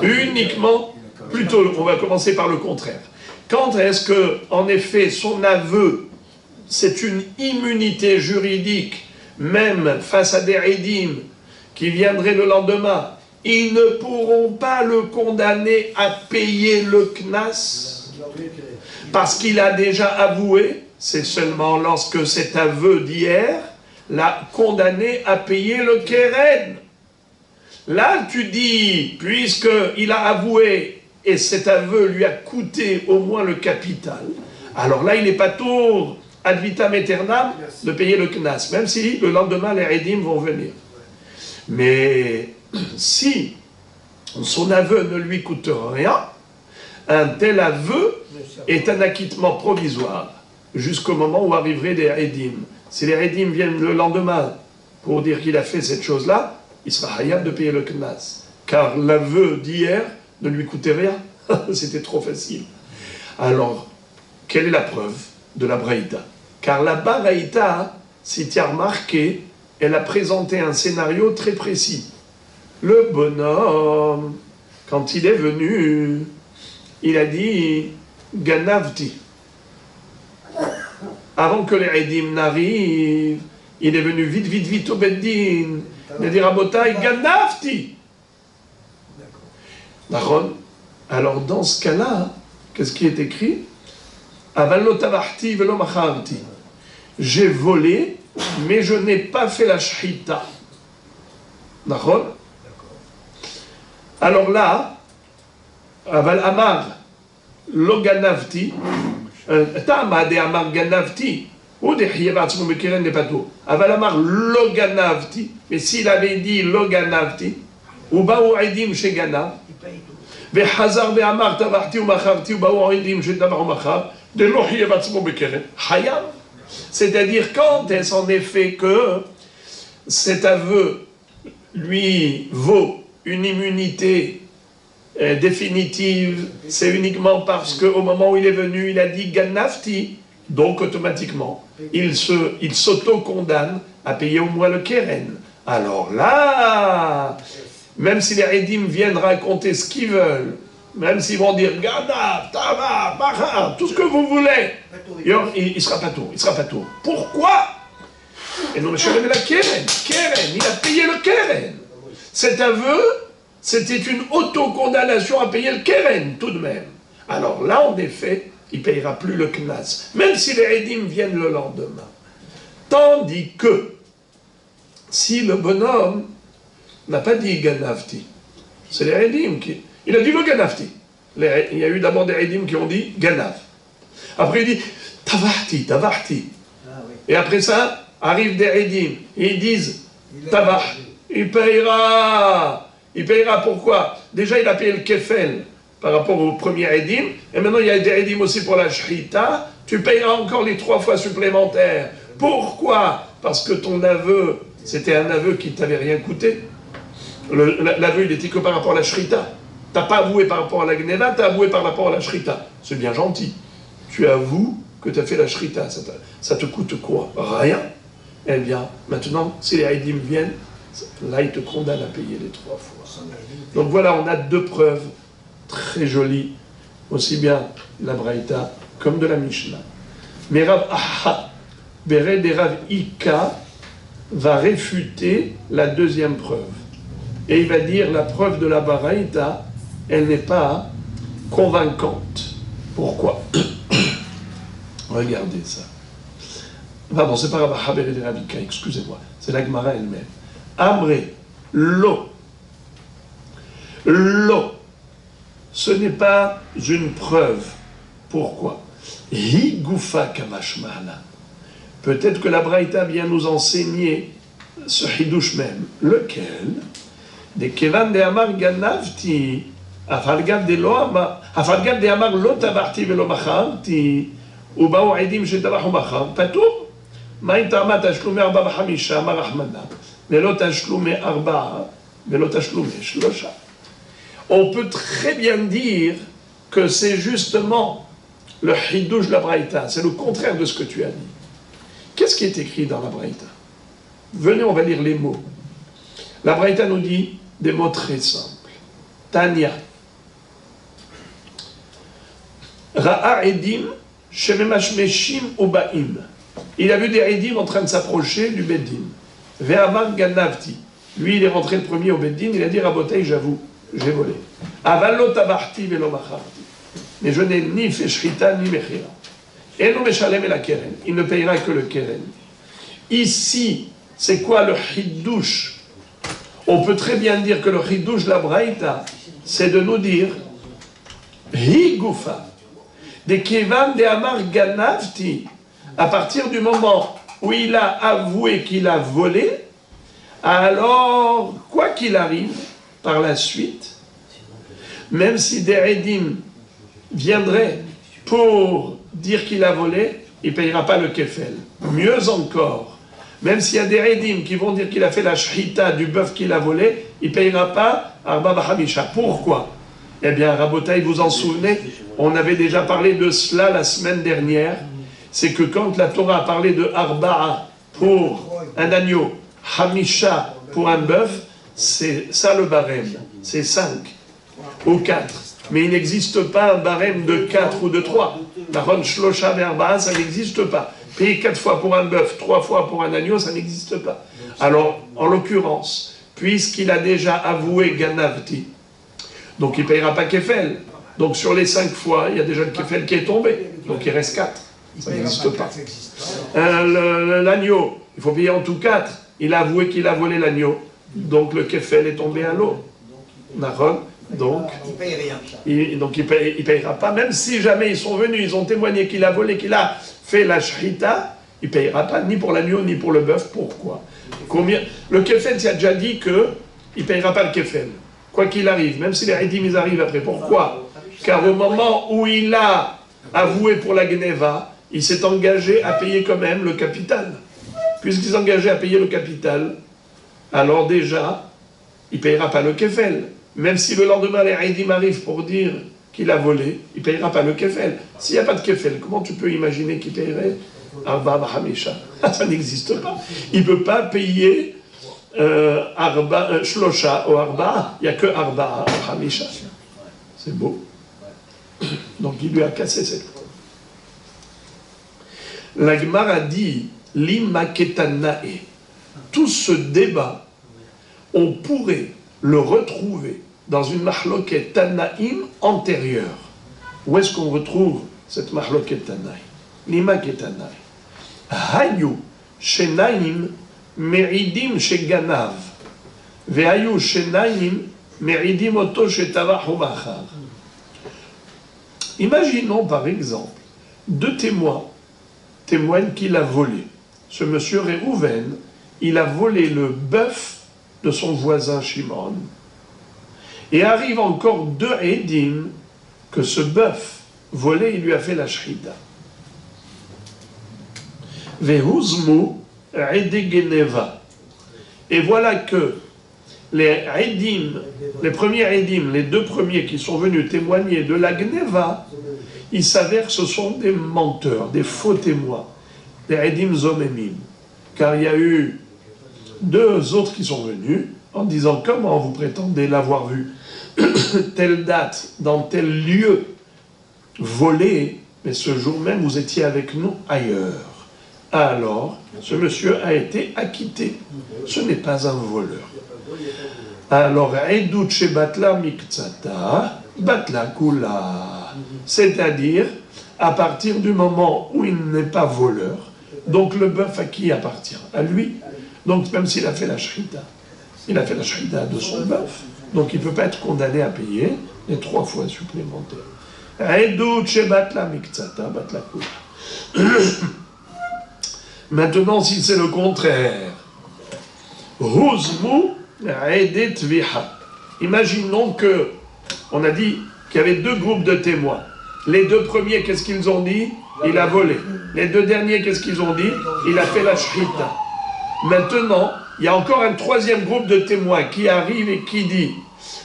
Uniquement, plutôt, on va commencer par le contraire. Quand est-ce que, en effet, son aveu, c'est une immunité juridique, même face à des Edim qui viendraient le lendemain, ils ne pourront pas le condamner à payer le Knas parce qu'il a déjà avoué. C'est seulement lorsque cet aveu d'hier l'a condamné à payer le Keren. Là, tu dis, puisqu'il a avoué et cet aveu lui a coûté au moins le capital, alors là, il n'est pas tour ad vitam aeternam de payer le Knas, même si le lendemain, les Edim vont venir. Mais si son aveu ne lui coûte rien, un tel aveu est un acquittement provisoire jusqu'au moment où arriveraient les Edim. Si les Edim viennent le lendemain pour dire qu'il a fait cette chose-là, il sera hayab de payer le Knas. Car l'aveu d'hier ne lui coûtait rien. C'était trop facile. Alors, quelle est la preuve de la Braïta? Car la Braïta si tu as remarqué, elle a présenté un scénario très précis. Le bonhomme, quand il est venu, il a dit Ganavti. Avant que les Edim n'arrivent, il est venu vite au Beddin. Il a dit Rabotai Ganavti. D'accord. Alors dans ce cas-là, qu'est-ce qui est écrit? Avalo tavarti velo macharti. J'ai volé, mais je n'ai pas fait la shrita. D'accord. Alors là, Aval Amar, lo ganavti, Tama de Amar ganavti, ou de Hiyabatsmo Mekeren de Pato. Aval Amar lo ganavti, mais s'il avait dit lo ganavti, ou Baou Aidim chez Ganav, Vehazar de Amar tavarti ou macharti, ou Baou Aidim chez Tavar ou Machar, de lo Hiyabatsmo Mekeren. Hayab. C'est-à-dire quand est-ce en effet que cet aveu lui vaut une immunité définitive, c'est uniquement parce qu'au moment où il est venu, il a dit Ganafti, donc automatiquement, il s'auto-condamne à payer au moins le Keren. Alors là, même si les Edim viennent raconter ce qu'ils veulent, même s'ils vont dire Ganav, Tava, Bahar, tout ce que vous voulez, il ne sera pas tout, il sera pas tout. Pourquoi? Et non, monsieur, la Keren, il a payé le Keren. Cet aveu, c'était une auto-condamnation à payer le Keren, tout de même. Alors là, en effet, il ne payera plus le Knas, même si les Edim viennent le lendemain. Tandis que, si le bonhomme n'a pas dit Ganavti, c'est les Edim qui... Il a dit le Ganavti. Il y a eu d'abord des Edim qui ont dit Ganav. Après, il dit Tavarti. Ah, oui. Et après ça, arrivent des Edim, et ils disent Tavar. Il payera. Pourquoi? Déjà, il a payé le kefel par rapport au premier Edim, et maintenant il y a des Edim aussi pour la shrita. Tu payeras encore les 3 fois supplémentaires. Pourquoi? Parce que ton aveu, c'était un aveu qui ne t'avait rien coûté. L'aveu, il était que par rapport à la shrita. Tu n'as pas avoué par rapport à la gneva, tu as avoué par rapport à la shrita. C'est bien gentil. Tu avoues que tu as fait la shrita. Ça te coûte quoi? Rien. Eh bien, maintenant, si les Edim viennent, là, il te condamne à payer les 3 fois. Donc voilà, on a 2 preuves très jolies, aussi bien la Braïta comme de la Mishnah. Mais Rav Aha, Bered et Rav Ika va réfuter la 2e preuve. Et il va dire la preuve de la Braïta, elle n'est pas convaincante. Pourquoi? Regardez ça. Pardon, c'est pas Rav Aha, Bered et Rav Ika, excusez-moi, c'est la Gemara elle-même. Amré, l'eau, ce n'est pas une preuve. Pourquoi? Higoufa kamashmana. Peut-être que la Braïta vient nous enseigner ce hidouche même. Lequel? De kevan de amar ganavti, afalgav de amar lo tavarti velo macharti, ובאו עדים שטבחו מחר, פטור. מה אם טעמה תשלומי 4 ו5, אמר רחמנא, ולא תשלומי 4 ולא תשלומי 3. On peut très bien dire que c'est justement le hidouche de la Braïta, c'est le contraire de ce que tu as dit. Qu'est-ce qui est écrit dans la Braïta? Venez, on va lire les mots. La Braïta nous dit des mots très simples. Tanya. Ra'a edim shememashmeshim ubaim. Il a vu des edim en train de s'approcher du Beddin. Ve'amar ganavti. Lui, il est rentré le premier au Beddin, il a dit Rabotai, j'avoue, j'ai volé. Avalo tabarti velo macharti. Mais je n'ai ni fait shrita ni mechira. Et non meshalem et la keren. Il ne payera que le keren. Ici, c'est quoi le hidouche? On peut très bien dire que le hidouche de la Braïta, c'est de nous dire Higoufa, de Kevan de Amar Ganavti, à partir du moment où il a avoué qu'il a volé, alors, quoi qu'il arrive, par la suite, même si des Edim viendraient pour dire qu'il a volé, il ne payera pas le kefel. Mieux encore, même s'il y a des Edim qui vont dire qu'il a fait la shrita du bœuf qu'il a volé, il ne payera pas Arba Bahamisha. Pourquoi? Eh bien, Rabotai, vous en souvenez, on avait déjà parlé de cela la semaine dernière. C'est que quand la Torah a parlé de Arba'a pour un agneau, hamisha pour un bœuf, c'est ça le barème, c'est 5 ou 4. Mais il n'existe pas un barème de 4 ou de 3. La ron shlosha verba, ça n'existe pas. Payer 4 fois pour un bœuf, 3 fois pour un agneau, ça n'existe pas. Alors, en l'occurrence, puisqu'il a déjà avoué Ganavti, donc il ne payera pas Kefel. Donc sur les 5 fois, il y a déjà le Kefel qui est tombé. Donc il reste 4. Ça n'existe pas. L'agneau, il faut payer en tout 4. Il a avoué qu'il a volé l'agneau. Donc le Kefel est tombé à l'eau. Donc il ne payera pas, même si jamais ils sont venus, ils ont témoigné qu'il a volé, qu'il a fait la shrita, il ne payera pas ni pour l'agneau ni pour le bœuf. Pourquoi? Combien? Le Kefel, il a déjà dit qu'il ne payera pas le Kefel. Quoi qu'il arrive, même si les Haïdim ils arrivent après. Pourquoi? Car au moment où il a avoué pour la Gneva, il s'est engagé à payer quand même le capital. Puisqu'il s'est engagé à payer le capital, alors déjà, il ne payera pas le Kefel. Même si le lendemain les Haïdim arrivent pour dire qu'il a volé, il ne payera pas le Kefel. S'il n'y a pas de Kefel, comment tu peux imaginer qu'il paierait Arba Hamisha? Ça n'existe pas. Il ne peut pas payer Shlosha ou Arba. Il n'y a que Arba Hamisha. C'est beau. Donc il lui a cassé cette preuve. La Gemara dit Limaketanae. Tout ce débat, on pourrait le retrouver dans une mahloket Tanaïm antérieure. Où est-ce qu'on retrouve cette mahloket Tanaïm? Limaketanae. Hayu shenaim meridim sheganav. Vehayu shenaim meridim oto shetavahu machar. Imaginons par exemple, 2 témoins témoignent qu'il a volé. Ce monsieur Réhouven, il a volé le bœuf de son voisin Shimon. Et arrive encore 2 Edim que ce bœuf volé, il lui a fait la shrita. Vehuzmu Edegeneva. Et voilà que les Edim, les premiers Edim, les 2 premiers qui sont venus témoigner de la Gneva, il s'avère que ce sont des menteurs, des faux témoins, des Edim Zomemim. Car il y a eu 2 autres qui sont venus en disant comment vous prétendez l'avoir vu telle date, dans tel lieu, volé, mais ce jour même vous étiez avec nous ailleurs. Alors, ce monsieur a été acquitté. Ce n'est pas un voleur. Alors, Edut chez Batla Miktsata, Batla Kula. C'est-à-dire, à partir du moment où il n'est pas voleur, donc le bœuf à qui appartient? À lui. Donc, même s'il a fait la shrita, il a fait la shrita de son bœuf. Donc, il ne peut pas être condamné à payer les 3 fois supplémentaires. Edut chez Batla Miktsata, Batla Kula. Maintenant, si c'est le contraire, Huzmu Edet Viha. Imaginons que, on a dit qu'il y avait 2 groupes de témoins. Les 2 premiers, qu'est-ce qu'ils ont dit? Il a volé. Les 2 derniers, qu'est-ce qu'ils ont dit? Il a fait la shrita. Maintenant, il y a encore un 3e groupe de témoins qui arrive et qui dit,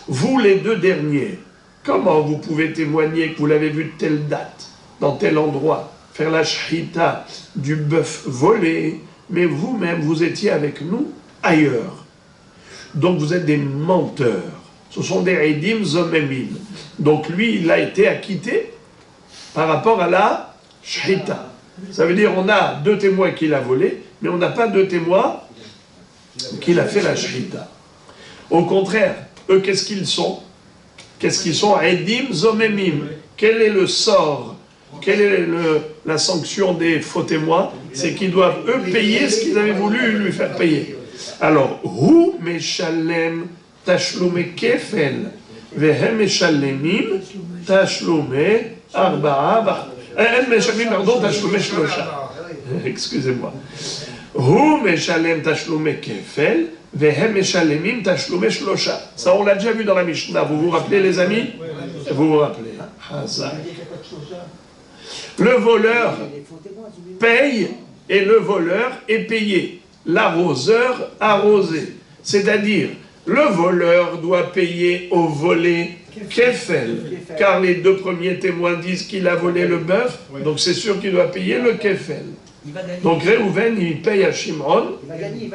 vous les 2 derniers, comment vous pouvez témoigner que vous l'avez vu de telle date, dans tel endroit, faire la shrita du bœuf volé, mais vous-même, vous étiez avec nous ailleurs. Donc vous êtes des menteurs. Ce sont des Edim Zomemim. Donc lui, il a été acquitté par rapport à la shrita. Ça veut dire on a 2 témoins qu'il a volé, mais on n'a pas 2 témoins qu'il a fait la shrita. Au contraire, eux, qu'est-ce qu'ils sont? Qu'est-ce qu'ils sont? Edim Zomemim. Quel est le sort? Quelle est la sanction des faux témoins? C'est qu'ils doivent, eux, payer ce qu'ils avaient voulu lui faire payer. Alors, Hu Meshalem Tashlume Kefel, Vehem Meshalemim Tashlume Arba'a, Meshalemim, pardon, Tashlume Shlosha. Excusez-moi. Hu Meshalem Tashlume Kefel, Vehem Meshalemim Tashlume Shlosha. Ça, on l'a déjà vu dans la Mishnah. Vous vous rappelez, les amis? Vous vous rappelez? Hazak. Le voleur paye et le voleur est payé. L'arroseur arrosé. C'est-à-dire, le voleur doit payer au volé Kefel, car les 2 premiers témoins disent qu'il a volé le bœuf, donc c'est sûr qu'il doit payer le Kefel. Donc Réhouven, il paye à Shimon. Il va gagner.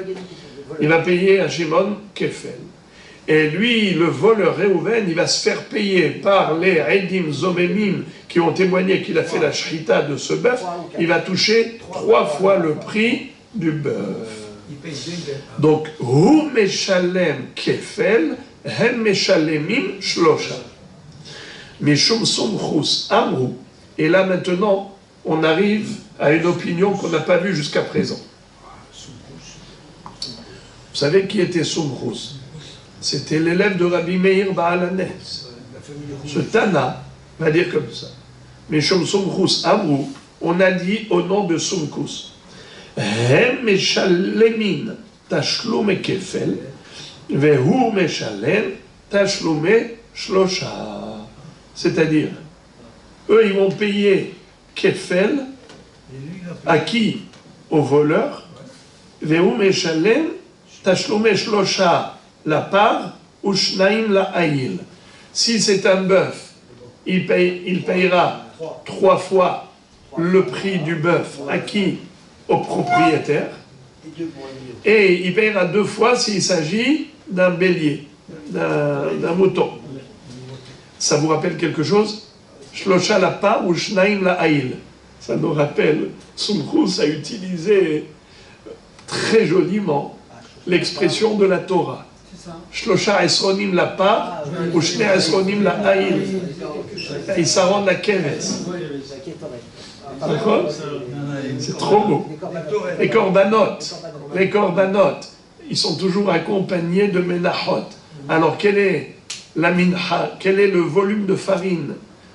Il va payer à Shimon Kefel. Et lui, le voleur Réhouven, il va se faire payer par les Eidim Zomemim qui ont témoigné qu'il a fait la shrita de ce bœuf. Il va toucher 3 fois le prix du bœuf. Donc, Hu Meshalem Kefel, Hem Meshalemim Shlosha. Mishum Somchus Amru. Et là maintenant, on arrive à une opinion qu'on n'a pas vue jusqu'à présent. Vous savez qui était Somchus? C'était l'élève de Rabbi Meir Baalaneh. Ce Tana va dire comme ça. Mishum Somchus Amru, on a dit au nom de Somchus. Hem Meshalemin Tashlume Kefel, Vehu Meshalem Tashlume Shlosha. C'est-à-dire, eux, ils vont payer Kefel, à qui? Au voleur. Vehu Meshalem Tashlume Shlosha, la part, ou Shnaim la Haïl. Si c'est un bœuf, il payera 3 fois le prix du bœuf. À qui? Au propriétaire. Et il payera 2 fois s'il s'agit d'un bélier, d'un mouton. Ça vous rappelle quelque chose? Shlosha la part ou Shnaim la Haïl. Ça nous rappelle, Somchus a utilisé très joliment l'expression de la Torah. Shlosha esronim la part ou Shnei esronim la Haïl. Il s'arrête la keres. C'est trop beau. Les corbanotes, ils sont toujours accompagnés de menachot. Alors, quel est la mincha? Quel est le volume de farine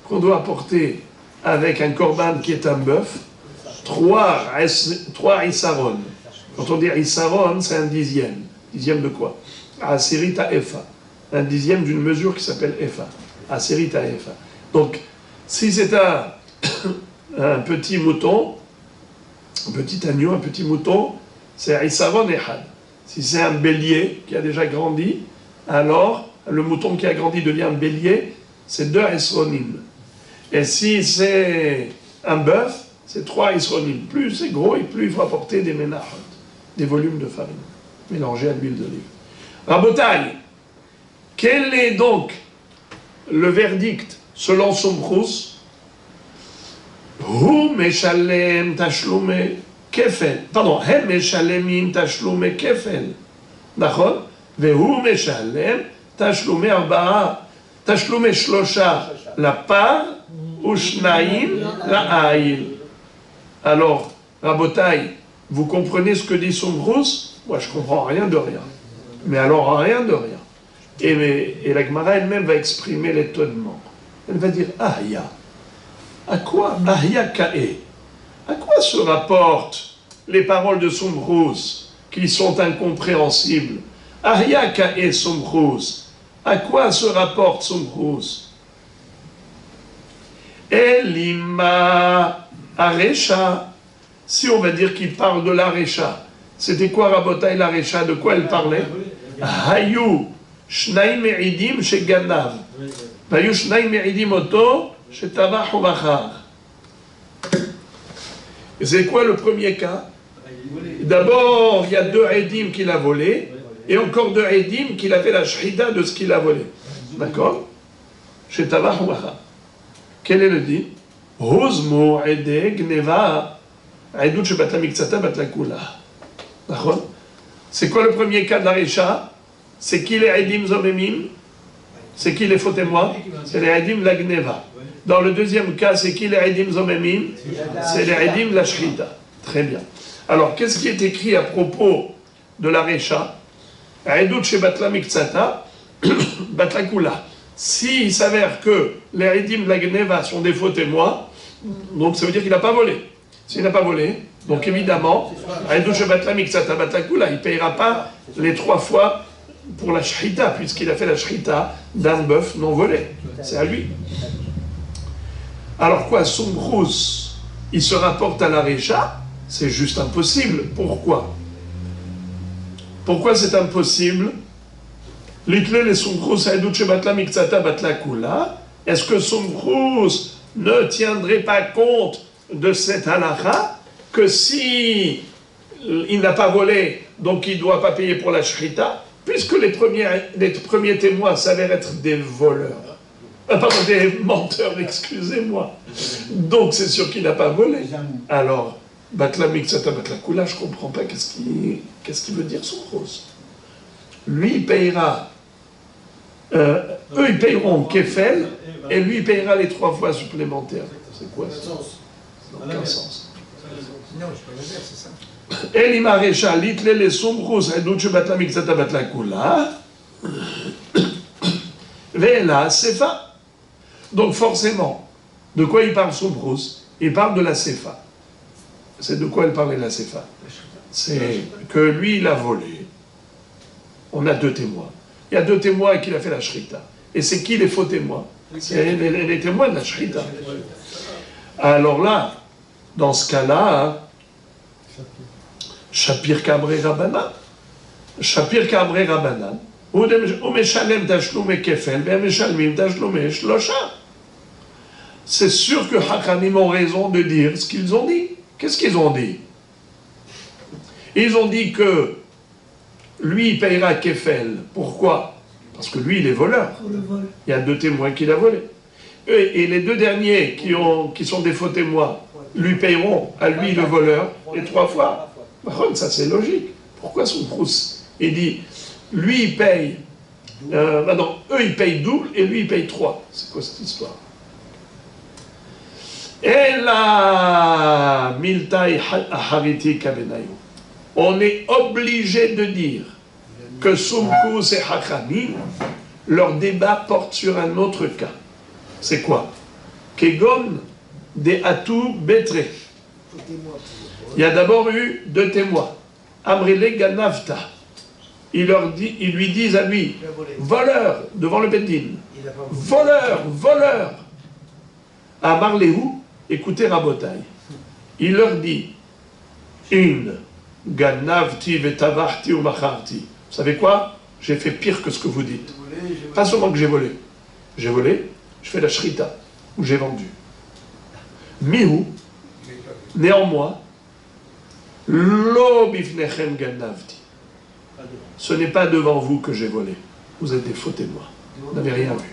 qu'on doit apporter avec un korban qui est un bœuf? 3 isaron. Quand on dit isaron, c'est un dixième. Dixième de quoi? Aserita efa. Un dixième d'une mesure qui s'appelle efa. Aserita efa. Donc, si c'est un petit mouton, un petit agneau, un petit mouton, c'est isaron ehad. Si c'est un bélier qui a déjà grandi, alors le mouton qui a grandi devient un bélier, c'est 2 esronim. Et si c'est un bœuf, c'est 3 esronim. Plus c'est gros et plus il faut apporter des menachot, des volumes de farine, mélangés à l'huile d'olive. Rabotai, quel est donc le verdict selon Somchus? Hu meshalem tashlume kefel. Pardon, hem meshalemim tashlume kefel. D'accord? Vehu meshalem tashlume arba'a. Tashlume shlosha la part ou shnaim la haïl. Alors, Rabotai, vous comprenez ce que dit Somchus? Moi, je comprends rien de rien. Mais alors, rien de rien. Et la Gemara elle-même va exprimer l'étonnement. Elle va dire, Ahya. À quoi Ahya Ka'e? À quoi se rapportent les paroles de Somchus qui sont incompréhensibles? Ahya Ka'e Somchus. À quoi se rapporte Somchus? Elima Aresha. Si on va dire qu'il parle de l'Aresha, c'était quoi Rabotai l'Aresha? De quoi elle parlait? Hayu Shnaim Me'idim Sheganav. Hayu Shnaim Me'idim Oto Shetavach Umachar. Et c'est quoi le premier cas? D'abord, il y a 2 Eidim qu'il a volé, et encore 2 Eidim qu'il a fait la shrida de ce qu'il a volé. D'accord? Shetavach Umachar. Quel est le dit? Hozmo Ede Gneva Aidut Shebatla Miktsata Batla Kula. D'accord? C'est quoi le premier cas de l'Aresha? C'est qui les Eidim Zomemim? C'est qui les faux témoins? C'est les Eidim la Gneva. Dans le deuxième cas, c'est qui les Eidim Zomemim? C'est les Eidim la Shrita. Très bien. Alors, qu'est-ce qui est écrit à propos de l'Aresha? Aidut Shebatla Miktsata Batla Kula. S'il s'avère que les Eidim la Gneva sont des faux témoins, donc ça veut dire qu'il n'a pas volé. S'il n'a pas volé, donc évidemment, il ne payera pas les 3 fois pour la shrita, puisqu'il a fait la shrita d'un bœuf non volé. C'est à lui. Alors quoi, Somchus, il se rapporte à l'Aresha? C'est juste impossible. Pourquoi? Pourquoi c'est impossible? Est-ce que Somchus ne tiendrait pas compte de cette halakha? que si il n'a pas volé, donc il ne doit pas payer pour la shrita, puisque les premiers témoins s'avèrent être des voleurs. Pardon, des menteurs, excusez-moi. Donc c'est sûr qu'il n'a pas volé. Alors, Batla Miksata Batla Kula, je ne comprends pas qu'est-ce qu'il veut dire son rose. Lui, il payera, eux, ils payeront Kefel, et lui, il payera les 3 fois supplémentaires. C'est quoi ça? Ça n'a aucun sens. Non, je peux le dire, c'est ça. Eli Marécha, Litle les Sombrous, Edouche Batla Miksata Batla Kula, Vela Sefa. Donc forcément, de quoi il parle Sombrous? Il parle de la Sefa. C'est de quoi elle parlait la Sefa? C'est que lui, il a volé. On a 2 témoins. Il y a 2 témoins qui a fait la shrita. Et c'est qui les faux témoins? C'est les témoins de la shrita. Alors là, dans ce cas-là, Shapir Kamre Rabbanan. Shapir Kamre Rabbanan. Ou Meshalem Tashlume Kefel, ou Meshalmim Tashlume Shlosha. C'est sûr que Hachamim ont raison de dire ce qu'ils ont dit. Qu'est-ce qu'ils ont dit? Ils ont dit que lui, il payera Kefel. Pourquoi? Parce que lui, il est voleur. Il y a 2 témoins qu'il a volé. Et les 2 derniers qui sont des faux témoins lui payeront à lui, le voleur, les 3 fois. Ça, c'est logique. Pourquoi son Proust? Il dit, lui, il paye. Non, eux, ils payent double et lui, il paye 3. C'est quoi cette histoire? Et la Miltai Hariti Kabenayu. On est obligé de dire que Sumkus et Hachamim, leur débat porte sur un autre cas. C'est quoi? Kegon de Atou Betre. Il y a d'abord eu 2 témoins. Amrele Ganavta. Ils lui disent à lui, voleur, devant le Beddin. Voleur, voleur. À Marléou, écoutez Rabotai. Il leur dit, une, Ganavti vetavachti ou macharti. Vous savez quoi? J'ai fait pire que ce que vous dites. Pas seulement que j'ai volé. J'ai volé, je fais la shrita, ou j'ai vendu. Mihu, néanmoins, lo bifnechem ganavti. Ce n'est pas devant vous que j'ai volé. Vous êtes des faux témoins. Vous n'avez rien vu.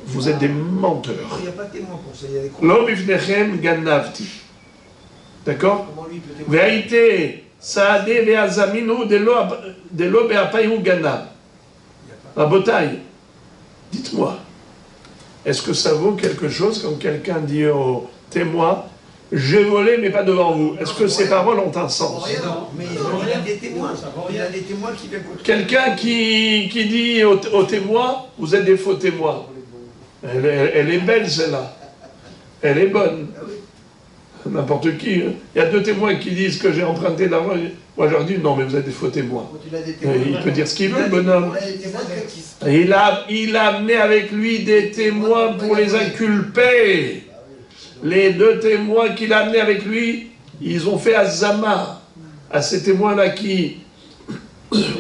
Vous êtes des menteurs. Il n'y a pas de témoin pour ça. Lo bifnechem ganavti. D'accord? Vérité, saadé ve'azaminu de lo be'apayou ganav. La bataille. Dites-moi, est-ce que ça vaut quelque chose quand quelqu'un dit au témoin, j'ai volé mais pas devant vous? Est-ce que ces paroles ont un sens? Mais il y a des témoins. Il y a des témoins qui viennent contre. Quelqu'un qui dit au témoin, vous êtes des faux témoins. Elle est belle celle-là. Elle est bonne. N'importe qui. Il y a 2 témoins qui disent que j'ai emprunté l'argent. Moi, je leur dis, non, mais vous êtes des faux témoins. Il peut dire ce qu'il veut, le bonhomme. Il a amené avec lui des témoins pour les inculper. Les 2 témoins qu'il a amenés avec lui, ils ont fait azama à ces témoins-là qui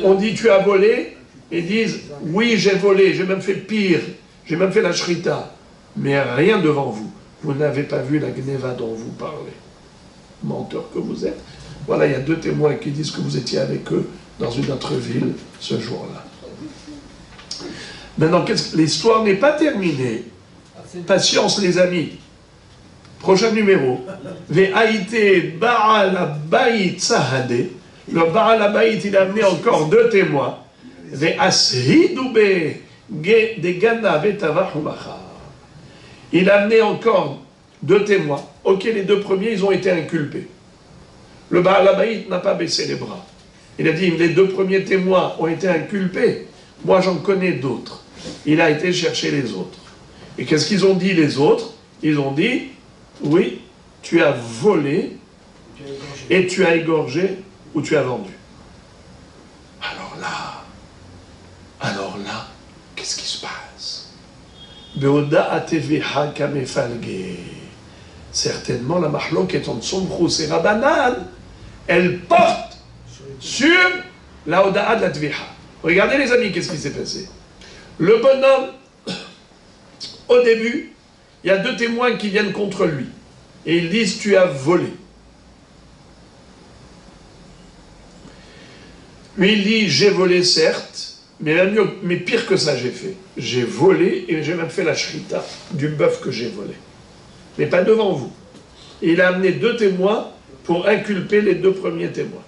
ont dit, tu as volé, et disent, oui, j'ai volé, j'ai même fait pire, j'ai même fait la shrita, mais rien devant vous. Vous n'avez pas vu la gneva dont vous parlez. Menteur que vous êtes. Voilà, il y a 2 témoins qui disent que vous étiez avec eux dans une autre ville ce jour-là. Maintenant, l'histoire n'est pas terminée. Patience, les amis. Prochain numéro. Ve'aïté Baal Abayit Sahade. Le Baal Abayit, il a amené encore 2 témoins. Ve'ashidoube de Gana Vetavach Umachar. Il a amené encore 2 témoins. Ok, les 2 premiers, ils ont été inculpés. Le Baal Abayit n'a pas baissé les bras. Il a dit, les 2 premiers témoins ont été inculpés. Moi, j'en connais d'autres. Il a été chercher les autres. Et qu'est-ce qu'ils ont dit, les autres? Ils ont dit, oui, tu as volé, et tu as égorgé, ou tu as vendu. Alors là, qu'est-ce qui se passe? Certainement, la mahloket entre Sombrous et Rabbanan, elle porte sur la Oda'a de la Tviha. Regardez les amis, qu'est-ce qui s'est passé? Le bonhomme, au début, il y a 2 témoins qui viennent contre lui. et ils disent tu as volé. Lui il dit j'ai volé certes, mais pire que ça j'ai fait. J'ai volé et j'ai même fait la shrita du bœuf que j'ai volé. Mais pas devant vous. Et il a amené 2 témoins pour inculper les 2 premiers témoins.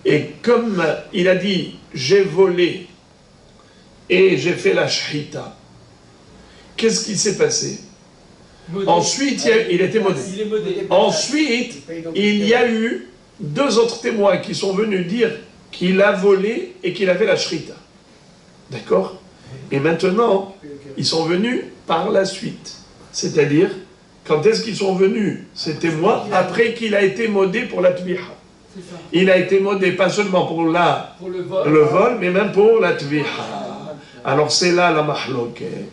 Et comme il a dit j'ai volé et j'ai fait la shrita, qu'est-ce qui s'est passé? Ensuite, il était modé. Ensuite, il y a eu 2 autres témoins qui sont venus dire qu'il a volé et qu'il a fait la shrita. D'accord? Et maintenant, ils sont venus par la suite. C'est-à-dire, quand est-ce qu'ils sont venus, ces témoins, après qu'il a été modé pour la tviha? Il a été modé pas seulement pour le vol, mais même pour la tviha. Alors c'est là la mahloket.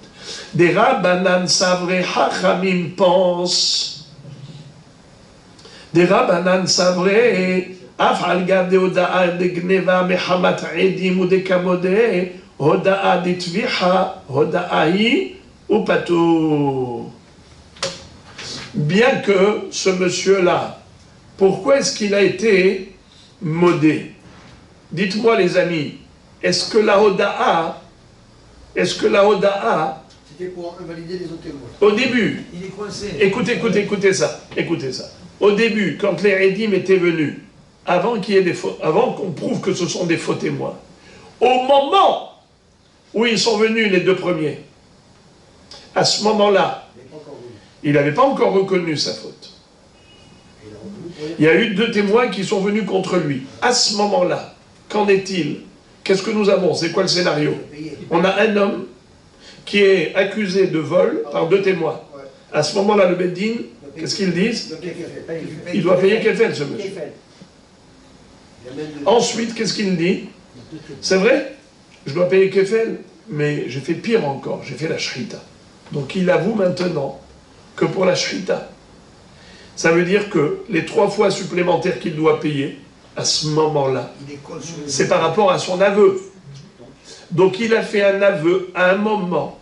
Des Rabbanan Savré Hachamim pensent. Des Rabbanan Savré Afal Gav de Oda'a de Gneva Mehamat Edim ou de Kamode Oda'a de Tviha Oda'i ou Patou. Bien que ce monsieur-là, pourquoi est-ce qu'il a été modé? Dites-moi les amis, est-ce que la Oda'a, c'était pour invalider les autres témoins. Au début, Il est coincé. écoutez ça. Au début, quand les Edim étaient venus, avant qu'on prouve que ce sont des faux témoins, au moment où ils sont venus les 2 premiers, à ce moment-là, il n'avait pas encore reconnu sa faute. Il y a eu 2 témoins qui sont venus contre lui. À ce moment-là, qu'en est-il? Qu'est-ce que nous avons? C'est quoi le scénario? On a un homme qui est accusé de vol par 2 témoins. À ce moment-là, le Beddin, qu'est-ce qu'ils disent? Il doit payer Kefel, ce monsieur. Ensuite, qu'est-ce qu'il dit? C'est vrai, je dois payer Kefel, mais j'ai fait pire encore, j'ai fait la shrita. Donc il avoue maintenant que pour la shrita, ça veut dire que les 3 fois supplémentaires qu'il doit payer, à ce moment-là, c'est par rapport à son aveu. Donc il a fait un aveu à un moment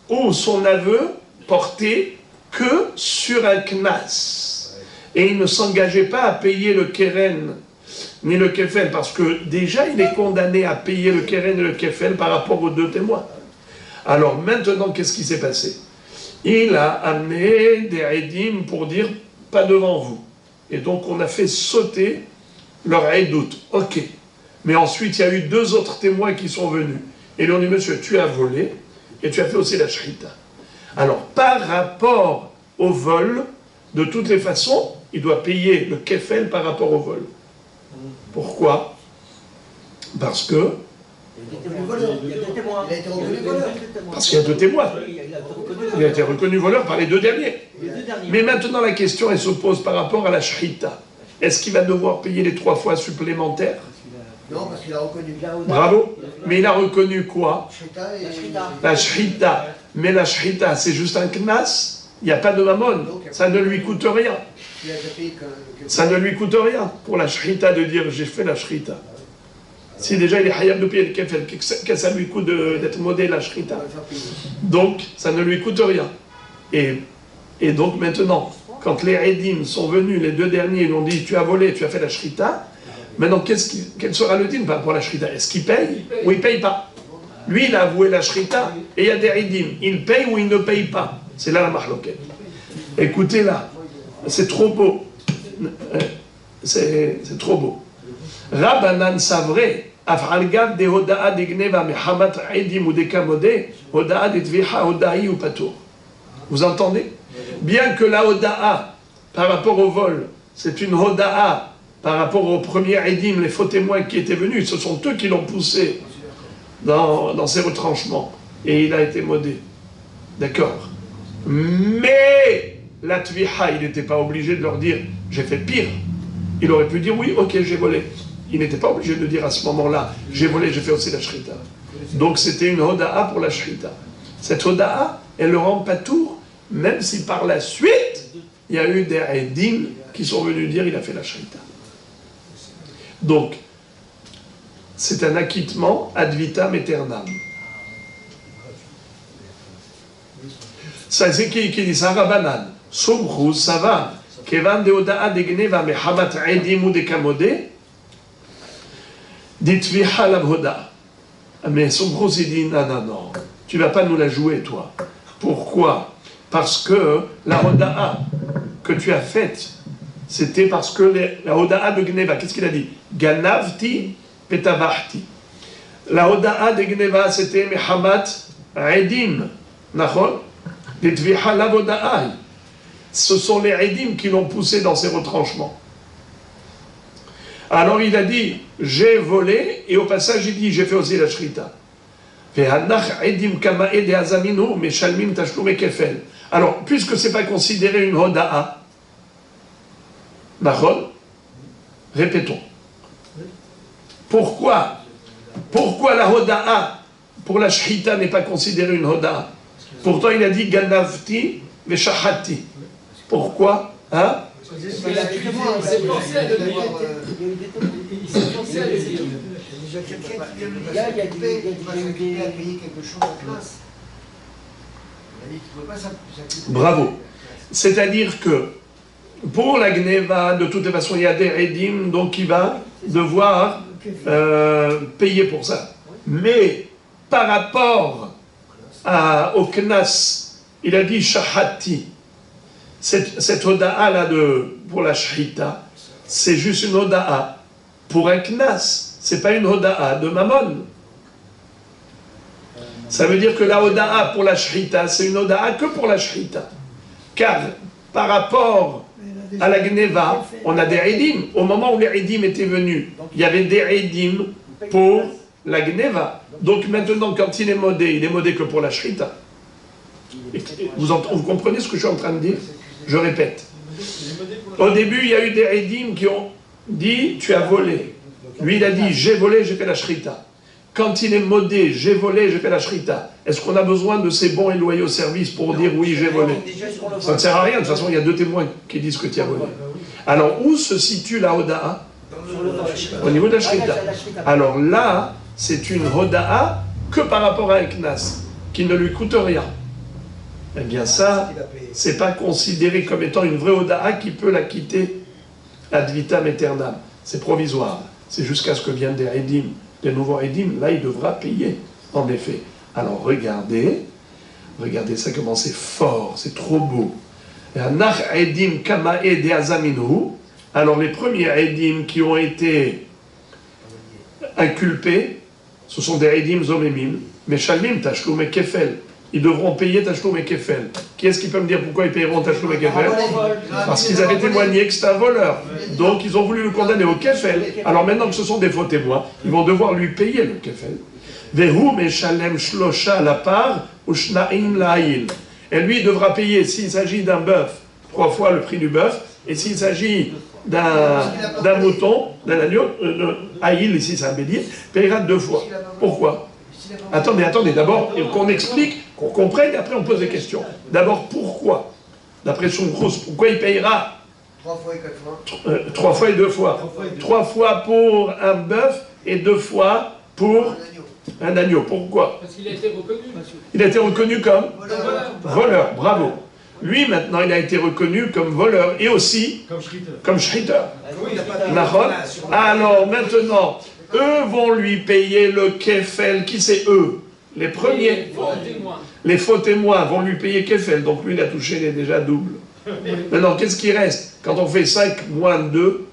où son aveu portait que sur un knas. Et il ne s'engageait pas à payer le keren ni le kefel, parce que déjà il est condamné à payer le keren et le kefel par rapport aux 2 témoins. Alors maintenant, qu'est-ce qui s'est passé? Il a amené des edim pour dire pas devant vous. Et donc on a fait sauter leur edout. Ok. Mais ensuite, il y a eu 2 autres témoins qui sont venus. Et ils ont dit, monsieur, tu as volé et tu as fait aussi la shrita. Alors, par rapport au vol, de toutes les façons, il doit payer le kefel par rapport au vol. Pourquoi? Parce que... Parce qu'il y a 2 témoins. Il a été reconnu voleur par les 2 derniers. Mais maintenant, la question, elle se pose par rapport à la shrita. Est-ce qu'il va devoir payer les 3 fois supplémentaires? Non, parce qu'il a reconnu. Bravo. Mais il a reconnu quoi? La shrita. Mais la shrita, c'est juste un knas. Il n'y a pas de mammon. Ça ne lui coûte rien. Ça ne lui coûte rien pour la shrita de dire j'ai fait la shrita. Si déjà il est hayab de payer le kefel, qu'est-ce que ça lui coûte d'être modé la shrita? Donc ça ne lui coûte rien. Et donc maintenant, quand les edim sont venus, les 2 derniers, ils ont dit tu as volé, tu as fait la shrita. Maintenant, quel sera le din par rapport à la shrita? Est-ce qu'il paye ou il ne paye pas? Lui, il a avoué la shrita et il y a des edim. Il paye ou il ne paye pas? C'est là la mahloket. Écoutez là, c'est trop beau. C'est trop beau. Rabbanan Savré, Afalgav de Hoda'a de Gneva, Mehamat Edim ou de Kamode, Hoda'a de Tviha, Hoda'i ou Patour. Vous entendez? Bien que la Hoda'a, par rapport au vol, c'est une Hoda'a par rapport aux premiers Edim, les faux témoins qui étaient venus, ce sont eux qui l'ont poussé dans ses retranchements. Et il a été modé. D'accord? Mais la Tviha, il n'était pas obligé de leur dire j'ai fait pire. Il aurait pu dire oui, ok, j'ai volé. Il n'était pas obligé de dire à ce moment-là j'ai volé, j'ai fait aussi la shrita. Donc c'était une Hoda'a pour la shrita. Cette Hoda'a, elle le rend patour, même si par la suite, il y a eu des edim qui sont venus dire il a fait la shrita. Donc, c'est un acquittement ad vitam aeternam. Ça, c'est qui dit ça? Rabbanan. Somchus, ça va. Kevan de Oda'a de Gneva, Mehamat Edim ou de Kamode, dit Tviha la Hoda. Mais Somchus, il dit non, non, non, tu ne vas pas nous la jouer, toi. Pourquoi? Parce que la Oda'a que tu as faite, c'était parce que la Oda'a de Gneva, qu'est-ce qu'il a dit? Ganavti petavahti. La Oda'a de Gneva, c'était Mehamat Edim. Nachon? Dit Tviha la Oda'a. Ce sont les Edim qui l'ont poussé dans ses retranchements. Alors il a dit, j'ai volé, et au passage il dit, j'ai fait aussi la shrita. Alors, puisque ce n'est pas considéré une hoda'a, répétons. Pourquoi la hoda'a pour la shrita n'est pas considérée une hoda'a? Pourtant il a dit ganavti veshahati. Pourquoi? Hein? C'est pensé à le dire. Il s'est pensé à le dire. Il y a quelqu'un qui vient de nous dire qu'il va s'acquitter à payer quelque chose en classe. Il a dit qu'il ne pouvait pas s'acquitter. Bravo. C'est-à-dire que pour la Gneva, de toute façon, il y a des Edim, donc il va devoir payer pour ça. Mais par rapport au Knas, il a dit Shahati. Cette Oda'a là pour la Shrita, c'est juste une Oda'a pour un Knas. C'est pas une Oda'a de Mammon. Ça veut dire que la Oda'a pour la Shrita, c'est une Oda'a que pour la Shrita. Car par rapport à la Gneva, on a des Edim. Au moment où les Edim étaient venus, il y avait des Edim pour la Gneva. Donc maintenant, quand il est modé que pour la Shrita. Vous comprenez ce que je suis en train de dire? Je répète. Au début, il y a eu des Edim qui ont dit, tu as volé. Lui, il a dit, j'ai volé, j'ai fait la Shrita. Quand il est modé, j'ai volé, j'ai fait la Shrita. Est-ce qu'on a besoin de ces bons et loyaux services pour dire oui, j'ai volé? Ça ne sert à rien. De toute façon, il y a deux témoins qui disent que tu as volé. Alors, où se situe la Hoda'a? Au niveau de la Shrita. Alors là, c'est une Hoda'a que par rapport à un Knas, qui ne lui coûte rien. Eh bien ça, c'est pas considéré comme étant une vraie Hoda'a qui peut la quitter ad vitam aeternam. C'est provisoire. C'est jusqu'à ce que viennent des Edim, des nouveaux Edim. Là, il devra payer, en effet. Alors regardez ça comment c'est fort, c'est trop beau. Alors les premiers Edim qui ont été inculpés, ce sont des Edim zomemim, mais Shalmim, Tashlum et Kefel. Ils devront payer Tashlum et Kefel. Qui est-ce qui peut me dire pourquoi ils payeront Tashlum et Kefel? Parce qu'ils avaient témoigné que c'était un voleur. Donc ils ont voulu le condamner au Kefel. Alors maintenant que ce sont des faux témoins, ils vont devoir lui payer le Kefel. Vehu meshalem shlosha la part ou shnaim la'il. Et lui il devra payer s'il s'agit d'un bœuf, 3 fois le prix du bœuf, et s'il s'agit d'un mouton, d'un agneau, aïl ici c'est un bélier, payera 2 fois. Pourquoi? Attendez, d'abord qu'on explique, qu'on comprenne, et après on pose des questions. D'abord, pourquoi? D'après son gros, pourquoi il payera 3 fois et 4 fois 3 fois et 2 fois. 3 fois pour un bœuf et 2 fois pour un agneau. Pourquoi? Parce qu'il a été reconnu. Il a été reconnu comme voleur, bravo. Lui, maintenant, il a été reconnu comme voleur et aussi comme shriter. Alors, maintenant, eux vont lui payer le kefel. Qui c'est eux? Les premiers. Les faux témoins vont lui payer kefel. Donc lui, il a touché, il est déjà double. Maintenant, qu'est-ce qui reste? Quand on fait 5 moins 2,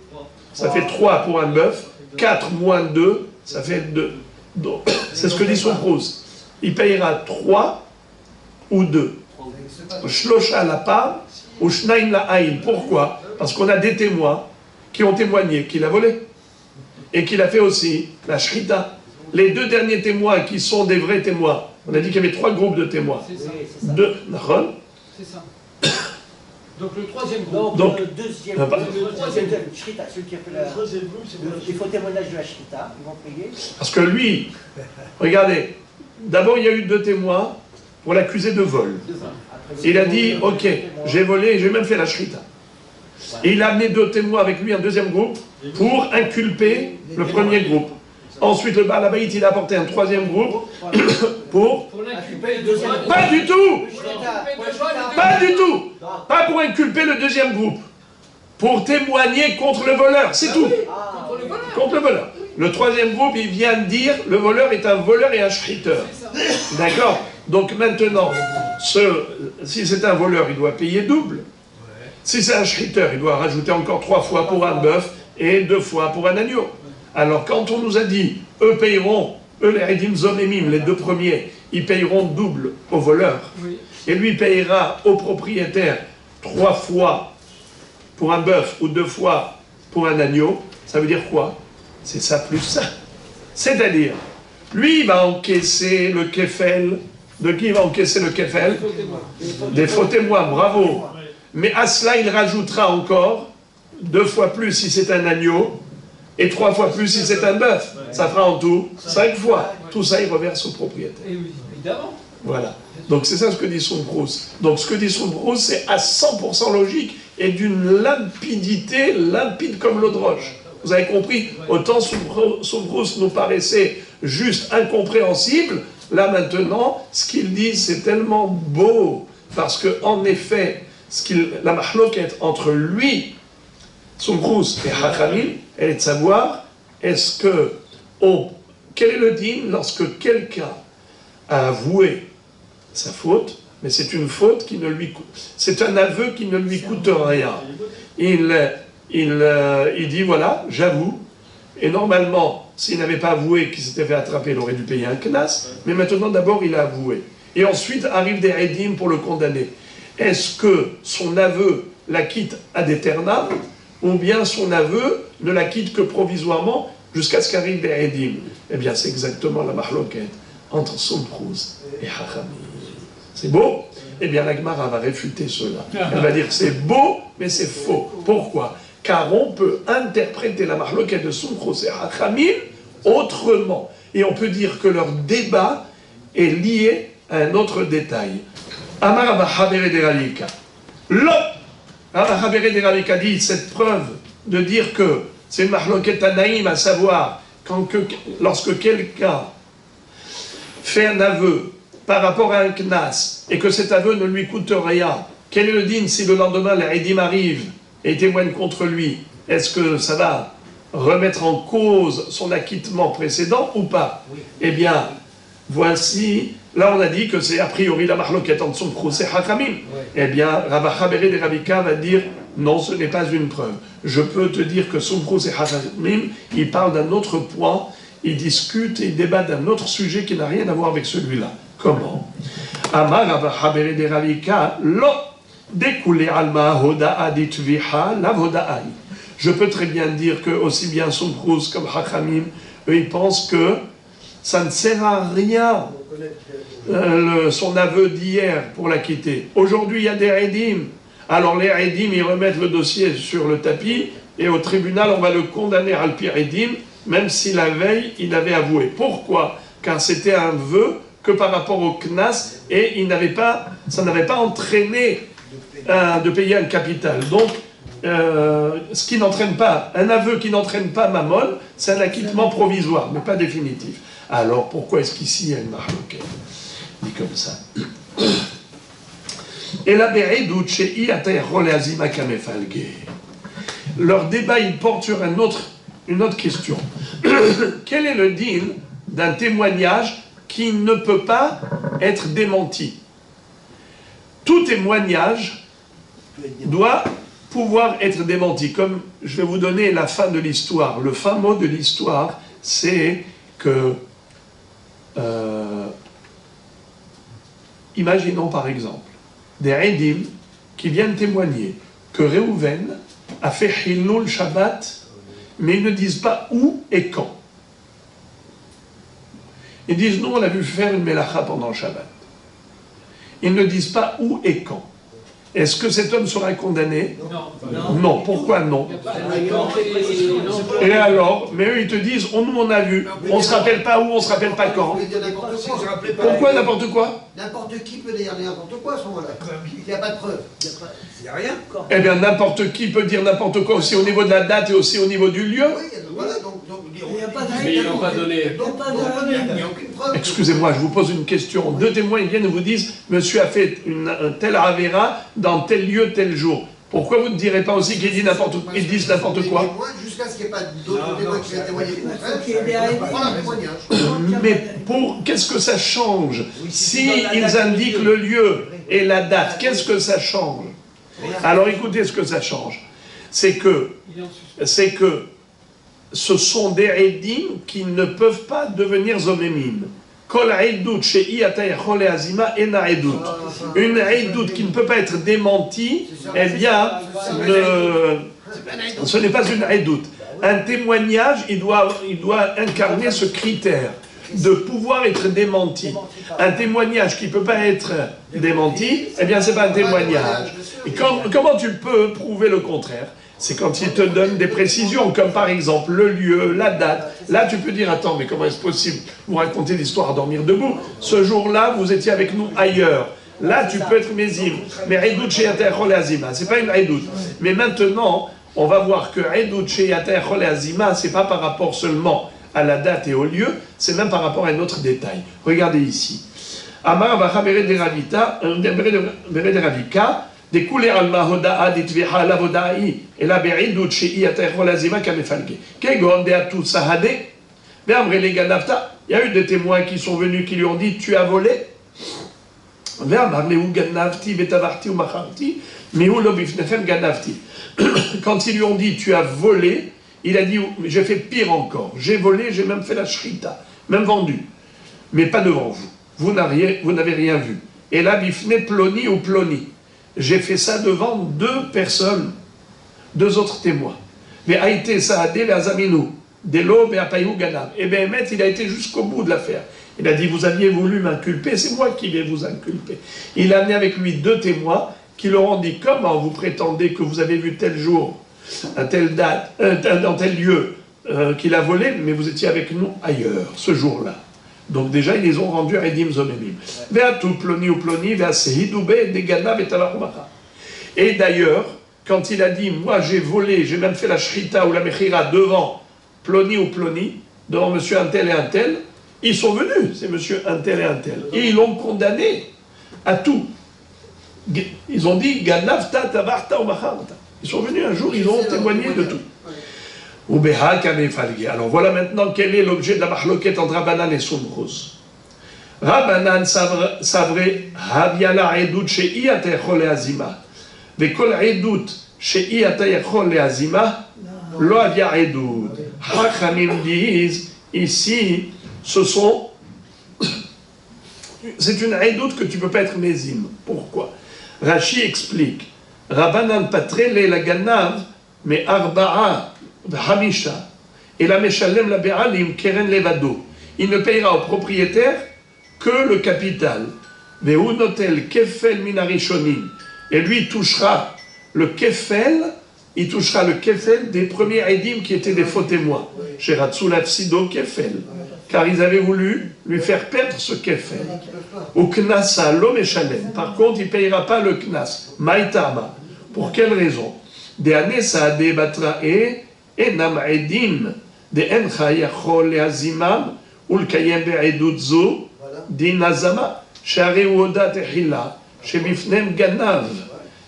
ça fait 3 pour un bœuf. 4 moins 2, ça fait 2. C'est ce que dit son prose. Il payera 3 ou 2. Shlosha la part ou shnaim la haïl. Pourquoi? Parce qu'on a des témoins qui ont témoigné qu'il a volé. Et qu'il a fait aussi la shrita. Les 2 derniers témoins qui sont des vrais témoins, on a dit qu'il y avait 3 groupes de témoins. C'est ça. Donc le troisième groupe. Donc le deuxième shrita, celui qui a fait les faux témoignages de la shrita, ils vont payer. Parce que lui, regardez, d'abord il y a eu 2 témoins pour l'accuser de vol. Il a dit, ok, j'ai volé, j'ai même fait la shrita. Et il a amené 2 témoins avec lui, un deuxième groupe, pour inculper le premier groupe. Ensuite, le Baal Habayit, il a apporté un troisième groupe pour... l'inculper le deuxième. Pas du tout! Pas du tout! Pas pour inculper le deuxième groupe. Pour témoigner contre le voleur, c'est tout. Contre le voleur. Contre le voleur. Le troisième groupe, il vient de dire, le voleur est un voleur et un shriteur. D'accord? Donc maintenant, si c'est un voleur, il doit payer double. Si c'est un shriteur, il doit rajouter encore 3 fois pour un bœuf et 2 fois pour un agneau. Alors quand on nous a dit, eux payeront, eux les Edim Zomemim, les 2 premiers, ils payeront double au voleur. Et lui payera au propriétaire 3 fois pour un bœuf ou 2 fois pour un agneau. Ça veut dire quoi? C'est ça plus ça. C'est-à-dire, lui, il va encaisser le kefel. De qui il va encaisser le kefel? Des faux témoins, bravo. Mais à cela, il rajoutera encore 2 fois plus si c'est un agneau et 3 fois plus si c'est un bœuf. Ça fera en tout 5 fois. Tout ça, il reverse au propriétaire. Évidemment. Voilà. Donc c'est ça ce que dit Sombrousse. Donc ce que dit Sombrousse, c'est à 100% logique et d'une limpidité, limpide comme l'eau de roche. Vous avez compris? Autant Sombrousse nous paraissait juste incompréhensible, là maintenant, ce qu'il dit, c'est tellement beau, parce que en effet, la mahloket entre lui, Sombrousse et Hachamim, elle est de savoir, quel est le din lorsque quelqu'un a avoué sa faute, mais c'est une faute qui ne lui coûte, c'est un aveu qui ne lui coûte rien. Il dit voilà, j'avoue, et normalement, s'il n'avait pas avoué qu'il s'était fait attraper, il aurait dû payer un knas, mais maintenant d'abord il a avoué. Et ensuite arrivent des edim pour le condamner. Est-ce que son aveu la quitte ad aeternam, ou bien son aveu ne la quitte que provisoirement jusqu'à ce qu'arrive des edim? Eh bien c'est exactement la mahloket entre Sombrousse et Hachamim. C'est beau? Eh bien, la Gemara va réfuter cela. Elle va dire c'est beau, mais c'est faux. Pourquoi? Car on peut interpréter la mahloket de Sombrousse et Hachamim autrement. Et on peut dire que leur débat est lié à un autre détail. Amar Abba Habere de Ravika. Abba Habere de Ravika dit cette preuve de dire que c'est une mahloket anaïm, à savoir lorsque quelqu'un fait un aveu par rapport à un knas, et que cet aveu ne lui coûte rien, quel est le din si le lendemain les edim arrivent et témoignent contre lui? Est-ce que ça va remettre en cause son acquittement précédent ou pas? Eh bien, voici, là on a dit que c'est a priori la mahloket entre Sombrousse et Hachamim. Eh bien, Rabba Habere de Ravika va dire non, ce n'est pas une preuve. Je peux te dire que Sombrousse et Hachamim, ils parlent d'un autre point, ils discutent et ils débattent d'un autre sujet qui n'a rien à voir avec celui-là. Comment? Amar Rabba Habere de Ravika, lo découlé alma hoda'a ditviha lavoda'ai. Je peux très bien dire que aussi bien Sombrousse comme Hachamim, eux ils pensent que ça ne sert à rien son aveu d'hier pour l'acquitter. Aujourd'hui il y a des edim. Alors les edim ils remettent le dossier sur le tapis et au tribunal on va le condamner à le edim, même si la veille il avait avoué. Pourquoi? Car c'était un vœu que par rapport au knas, et ça n'avait pas entraîné de payer un capital. Donc, ce qui n'entraîne pas, un aveu qui n'entraîne pas mammon, c'est un acquittement provisoire, mais pas définitif. Alors, pourquoi est-ce qu'ici il y a une mahloket? Dit comme ça. Et la be'edut she'i atayachol azima kamefalge. Leur débat, il porte sur une autre question. Quel est le din d'un témoignage qui ne peut pas être démenti? Tout témoignage doit pouvoir être démenti. Comme je vais vous donner la fin de l'histoire. Le fin mot de l'histoire, c'est que imaginons par exemple des edim qui viennent témoigner que Réhouven a fait Hilul Shabbat, mais ils ne disent pas où et quand. Ils disent, nous, on a vu faire une mélacha pendant le Shabbat. Ils ne disent pas où et quand. Est-ce que cet homme sera condamné? Non. Non. Pourquoi non? Et alors, mais eux, ils te disent, nous, on a vu. On ne se rappelle pas où, on ne se rappelle pas quand. Pourquoi n'importe quoi? N'importe qui peut dire n'importe quoi à ce moment-là. Il n'y a pas de preuve. Il n'y a rien. Eh bien, n'importe qui peut dire n'importe quoi, aussi au niveau de la date et aussi au niveau du lieu. Oui, voilà, donc Mais ils n'ont pas donné. Il n'y a aucune preuve. Excusez-moi, je vous pose une question. Deux témoins ils viennent et vous disent « Monsieur a fait un tel avéra dans tel lieu, tel jour ». Pourquoi vous ne direz pas aussi qu'ils disent n'importe quoi? Jusqu'à ce qu'il n'y ait pas d'autres témoins qui viennent témoigner le contraire, prendre un témoignage. Mais qu'est-ce que ça change? Si ils indiquent le lieu et la date, qu'est-ce que ça change? Alors écoutez ce que ça change. C'est que ce sont des edim qui ne peuvent pas devenir zomémim. Kol edout she'i ata yachol le'azima ena edout. Une edout qui ne peut pas être démentie, eh bien, ce n'est pas une edout. Un témoignage, il doit incarner ce critère de pouvoir être démenti. Un témoignage qui ne peut pas être démenti, eh bien, ce n'est pas un témoignage. Et comment tu peux prouver le contraire? C'est quand il te donne des précisions, comme par exemple le lieu, la date. Là, tu peux dire, attends, mais comment est-ce possible? Vous racontez l'histoire à dormir debout. Ce jour-là, vous étiez avec nous ailleurs. Là, tu peux être mésim. Mais Edout Sheyater Chol Azima, c'est pas une Edout. Mais maintenant, on va voir que Edout Sheyater Chol Azima, c'est pas par rapport seulement à la date et au lieu, c'est même par rapport à un autre détail. Regardez ici. Amar Vacha Bered de Ravika, découlé al mahoda ditviha la vodai et la beridut shei atachol azima kamefalge kegon de atu sahade ve'amre le ganavta. Il y a eu des témoins qui sont venus qui lui ont dit tu as volé. Ve'amar le ganavti vetavarti ou macharti mihu lo bifnechem ganavti. Quand ils lui ont dit tu as volé, il a dit j'ai fait pire encore, j'ai volé, j'ai même fait la shrita, même vendu, mais pas devant vous. Vous n'avez rien vu. Et là bifne ploni ou ploni. J'ai fait ça devant deux personnes, deux autres témoins. Mais a été Saadé, les Azaminou, Delo, et Apayou, Ganav. Et bien, il a été jusqu'au bout de l'affaire. Il a dit, vous aviez voulu m'inculper, c'est moi qui vais vous inculper. Il a amené avec lui deux témoins qui leur ont dit, comment vous prétendez que vous avez vu tel jour, à telle date, dans tel lieu, qu'il a volé, mais vous étiez avec nous ailleurs, ce jour-là. Donc déjà, ils les ont rendus à Edim Zomemim. Et d'ailleurs, quand il a dit, moi j'ai volé, j'ai même fait la shrita ou la mechira devant Ploni ou Ploni, devant monsieur un tel et un tel, ils sont venus, c'est monsieur un tel et un tel. Et ils l'ont condamné à tout. Ils ont dit, Ganavta, Tavarta ou Macharta. Ils sont venus un jour, ils ont témoigné de tout. Alors voilà maintenant quel est l'objet de la mahloket entre Rabbanan et Sumruz. Rabbanan savre Haviala Edut Shei Atayachol Leazima. Vekol Edut Shei Atayachol Leazima Lo Havia Edut. Hachamim disent ici, c'est une Edut que tu ne peux pas être mésim. Pourquoi? Rashi explique Rabbanan Patrele la Ganav, mais Arba'a Hamisha, et la Meshalem la Be'alim Keren Levado. Il ne payera au propriétaire que le capital. Ve'unotel Kefel Minarishonim. Et lui il touchera le Kefel, des premiers Edim qui étaient des faux témoins. Chez Ratsulafsido Kefel. Car ils avaient voulu lui faire perdre ce Kefel. Au Knasa, l'homme Meshalem. Par contre, il ne payera pas le Knas. Maïtama. Pour quelle raison? De Anessa de Batrae. Enam edim de encha yachol leazimam ulkayem be'edut zo din azama shari uoda tehila shebifnem ganav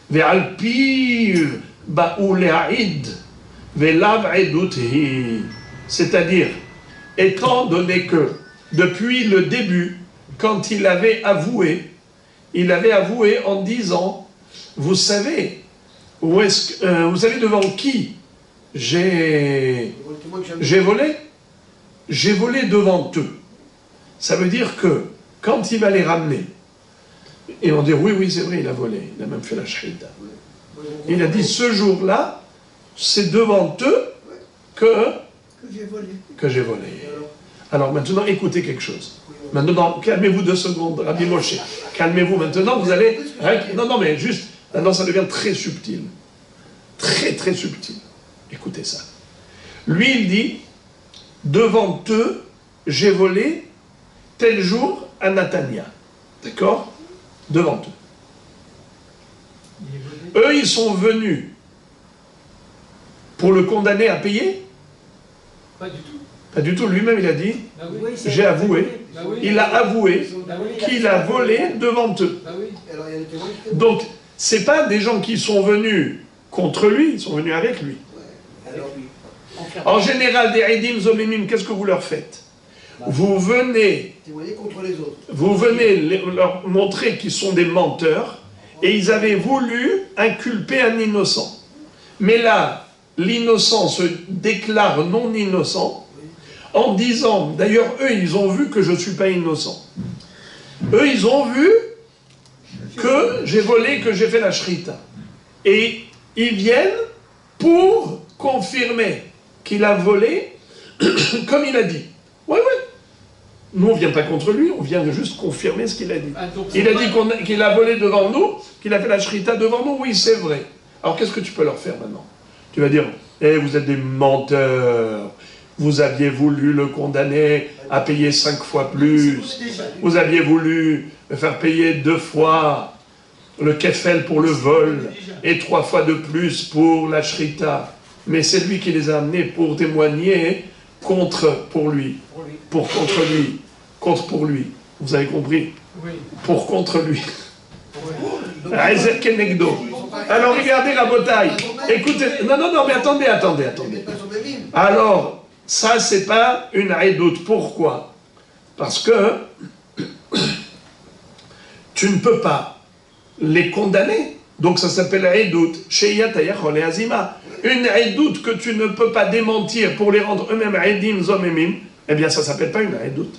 ve'al piv ba'u le'aid ve'lav edut hi. C'est-à-dire, étant donné que depuis le début, quand il avait avoué en disant, vous savez devant qui j'ai volé? J'ai volé devant eux. Ça veut dire que quand il va les ramener, et on dit oui, c'est vrai, il a volé, il a même fait la shrita. Il a dit ce jour-là, c'est devant eux que j'ai volé. Alors maintenant, écoutez quelque chose. Maintenant, calmez-vous 2 secondes, Rabbi Moshe. Calmez-vous maintenant, vous allez. Non, mais juste, maintenant ça devient très subtil. Très, très subtil. Écoutez ça. Lui, il dit, devant eux, j'ai volé tel jour à Natania. D'accord? Devant eux. Eux, ils sont venus pour le condamner à payer? Pas du tout. Pas du tout, lui-même il a dit, Ah oui. j'ai avoué, Ah oui. il a avoué Ah oui. qu'il a volé devant eux. Ah oui. Alors il y a des témoins qui Donc, c'est pas des gens qui sont venus contre lui, ils sont venus avec lui. Alors, En général, des Eidim Zomimim, qu'est-ce que vous leur faites? Vous venez témoigner contre les autres. leur montrer qu'ils sont des menteurs et ils avaient voulu inculper un innocent. Mais là, l'innocent se déclare non innocent en disant, d'ailleurs eux ils ont vu que je ne suis pas innocent. Eux ils ont vu que j'ai volé, que j'ai fait la shrita. Et ils viennent pour confirmer qu'il a volé comme il a dit. Ouais, ouais. Nous, on ne vient pas contre lui, on vient juste confirmer ce qu'il a dit. Ah, donc, Il a dit qu'il a volé devant nous, qu'il a fait la shrita devant nous, oui, c'est vrai. Alors, qu'est-ce que tu peux leur faire maintenant? Tu vas dire, vous êtes des menteurs, vous aviez voulu le condamner à payer 5 fois plus, vous aviez voulu le faire payer 2 fois le kefel pour le vol, et 3 fois de plus pour la shrita. Mais c'est lui qui les a amenés pour témoigner contre lui. Vous avez compris? Oui. Contre lui. Alors regardez Rabotai. Écoutez, non, mais attendez. Alors, ça c'est pas une haïdoute. Pourquoi? Parce que tu ne peux pas les condamner. Donc ça s'appelle haïdoute. Une haïdoute que tu ne peux pas démentir pour les rendre eux-mêmes haïdim zomemim, eh bien ça s'appelle pas une haïdoute.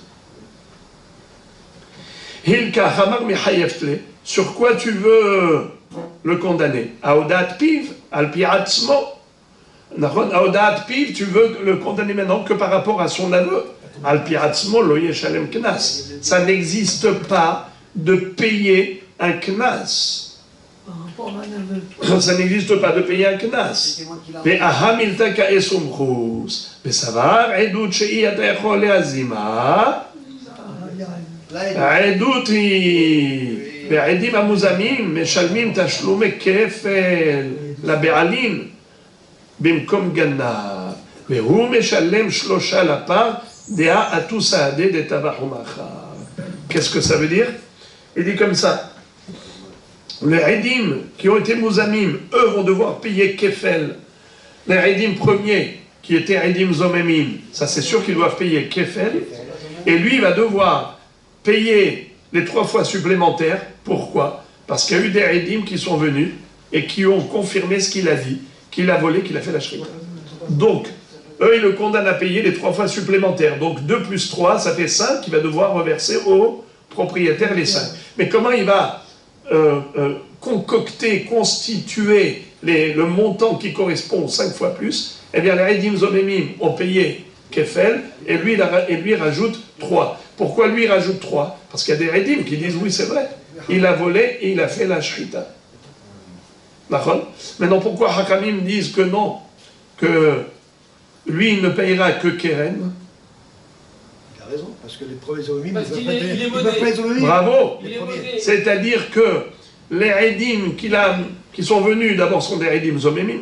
Sur quoi tu veux le condamner? Aodat piv, alpi atzmo. Aodat piv, tu veux le condamner maintenant que par rapport à son aveu. Alpi atzmo lo yeshalem knas. Ça n'existe pas de payer un knas. Ça n'existe pas de payer un knas. Mais ahamiltaka esumchus. Mais ça va, edut shei atayachol leazima. העדות היא, בעדים המוזמים משלמים תשלומי כפל לבעלים במקום גנב, והוא משלם 3 לפר, דעה אתוסא דטבח ומאכל. Qu'est-ce que ça veut dire? Il dit comme ça, les aidim qui ont été mouzamim, eux vont devoir payer kefel. Les aidim premiers, qui étaient aidim zomemim, ça c'est sûr qu'ils doivent payer kefel, et lui il va devoir payer les 3 fois supplémentaires. Pourquoi? Parce qu'il y a eu des aidim qui sont venus et qui ont confirmé ce qu'il a dit, qu'il a volé, qu'il a fait la shrita. Donc, eux, ils le condamnent à payer les 3 fois supplémentaires. Donc, 2 plus 3, ça fait 5 qu'il va devoir reverser au propriétaire les 5. Mais comment il va concocter, constituer le montant qui correspond aux 5 fois plus? Eh bien, les aidim zomemim ont payé kefel et lui rajoute 3. Pourquoi lui rajoute 3? Parce qu'il y a des aidim qui disent oui, c'est vrai. Il a volé et il a fait la shrita. D'accord? Maintenant, pourquoi Hakamim disent que non, que lui il ne payera que keren? Il a raison, parce que les premiers zomimim, Parce qu'il ils est ne peuvent pas être zomimim. Bravo! Il est modé. C'est-à-dire que les aidim qui sont venus d'abord sont des aidim zomemim.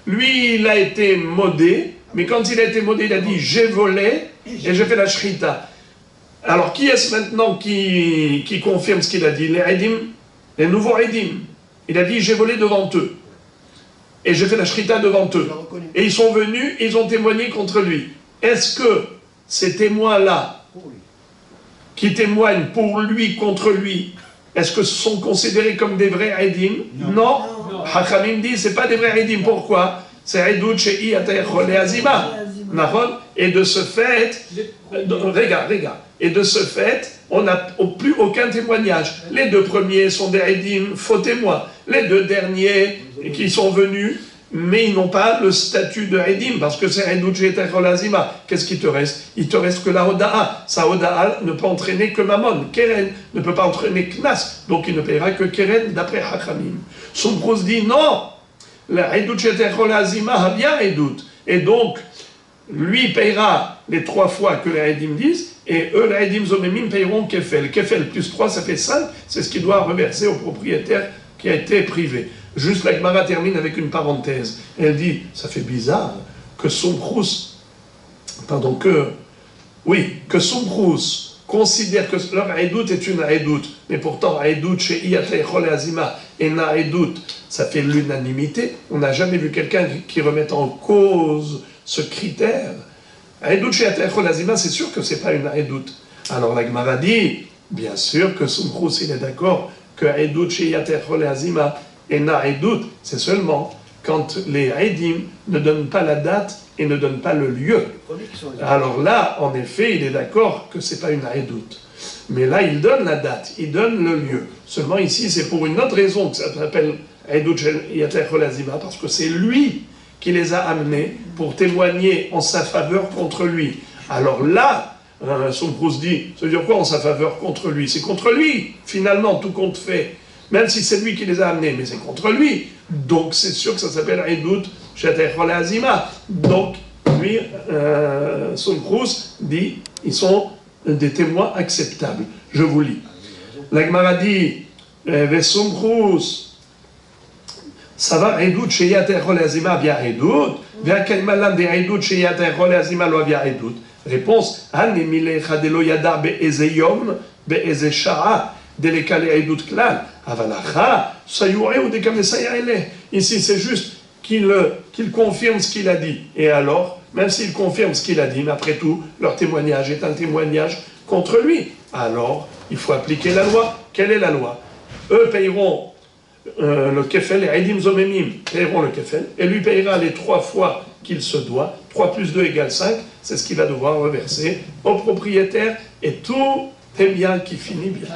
Lui, il a été modé, mais quand il a été modé, il a dit j'ai volé et j'ai fait la shrita. Alors, qui est-ce maintenant qui confirme ce qu'il a dit? Les aidim, les nouveaux aidim. Il a dit j'ai volé devant eux et j'ai fait la shrita devant eux. Et ils sont venus, ils ont témoigné contre lui. Est-ce que ces témoins-là, qui témoignent pour lui, contre lui, est-ce que ce sont considérés comme des vrais aidim? Non. Hachamim dit c'est pas des vrais aidim. Pourquoi? C'est edut shei atayachol leazima. Et de ce fait, regarde. Et de ce fait, on n'a plus aucun témoignage. Les 2 premiers sont des aidim, faux témoins. Les 2 derniers qui sont venus, mais ils n'ont pas le statut de aidim, parce que c'est edut shei atayachol leazima. Qu'est-ce qui te reste? Il te reste que la hoda'a. Sa hoda'a ne peut entraîner que mammon. Keren ne peut pas entraîner knas. Donc il ne paiera que keren d'après Hachamim. Soumprous dit non. La edut shei atayachol leazima a bien edut. Et donc, lui payera les 3 fois que les aidim disent, et eux, les aidim zomemim, payeront kefel. Kefel plus 3, ça fait 5, c'est ce qu'il doit reverser au propriétaire qui a été privé. Juste la Gemara termine avec une parenthèse. Elle dit, ça fait bizarre que Soumprous que Soumprous considère que leur Aïdout est une Aïdout, mais pourtant Aïdout chez Iyatei Chol Azima et Na Aïdout, ça fait l'unanimité. On n'a jamais vu quelqu'un qui remette en cause ce critère. Aïdout chez Iyatei Chol Azima, c'est sûr que c'est pas une Aïdout. Alors la Gemara dit, bien sûr que Soumprous il est d'accord que Aïdout chez Iyatei Chol Azima et Na Aïdout, c'est seulement quand les Aïdim ne donnent pas la date et ne donnent pas le lieu. Alors là, en effet, il est d'accord que c'est pas une Aïdout. Mais là, il donne la date, il donne le lieu. Seulement ici, c'est pour une autre raison que ça s'appelle Aïdout Yatei Chol Azima, parce que c'est lui qui les a amenés pour témoigner en sa faveur contre lui. Alors là, Soumprous dit, ça veut dire quoi en sa faveur contre lui? C'est contre lui, finalement, tout compte fait. Même si c'est lui qui les a amenés, mais c'est contre lui. Donc c'est sûr que ça s'appelle Aïdout Yatei Chol Azima. Donc, lui, Soumprous dit, ils sont des témoins acceptables. Je vous lis. La Gemara dit, Soumprous, ça va Aïdout chez Yatei Chol Azima via Aïdout, via quel malam de Aïdout chez Yatei Chol Azima lo via Aïdout. Réponse, Hanemile Chadelo Yada be'eze yom, be'eze sha'a, delekale Aïdout klal, avalacha, sayoué ou dekamesaya'ele. Ici, c'est juste qu'il confirme ce qu'il a dit. Et alors, même s'il confirme ce qu'il a dit, mais après tout, leur témoignage est un témoignage contre lui. Alors, il faut appliquer la loi. Quelle est la loi? Eux payeront le kefel, les Aïdim Zomemim payeront le kefel, et lui payera les 3 fois qu'il se doit. 3 plus 2 égale 5, c'est ce qu'il va devoir reverser au propriétaire, et tout est bien qui finit bien.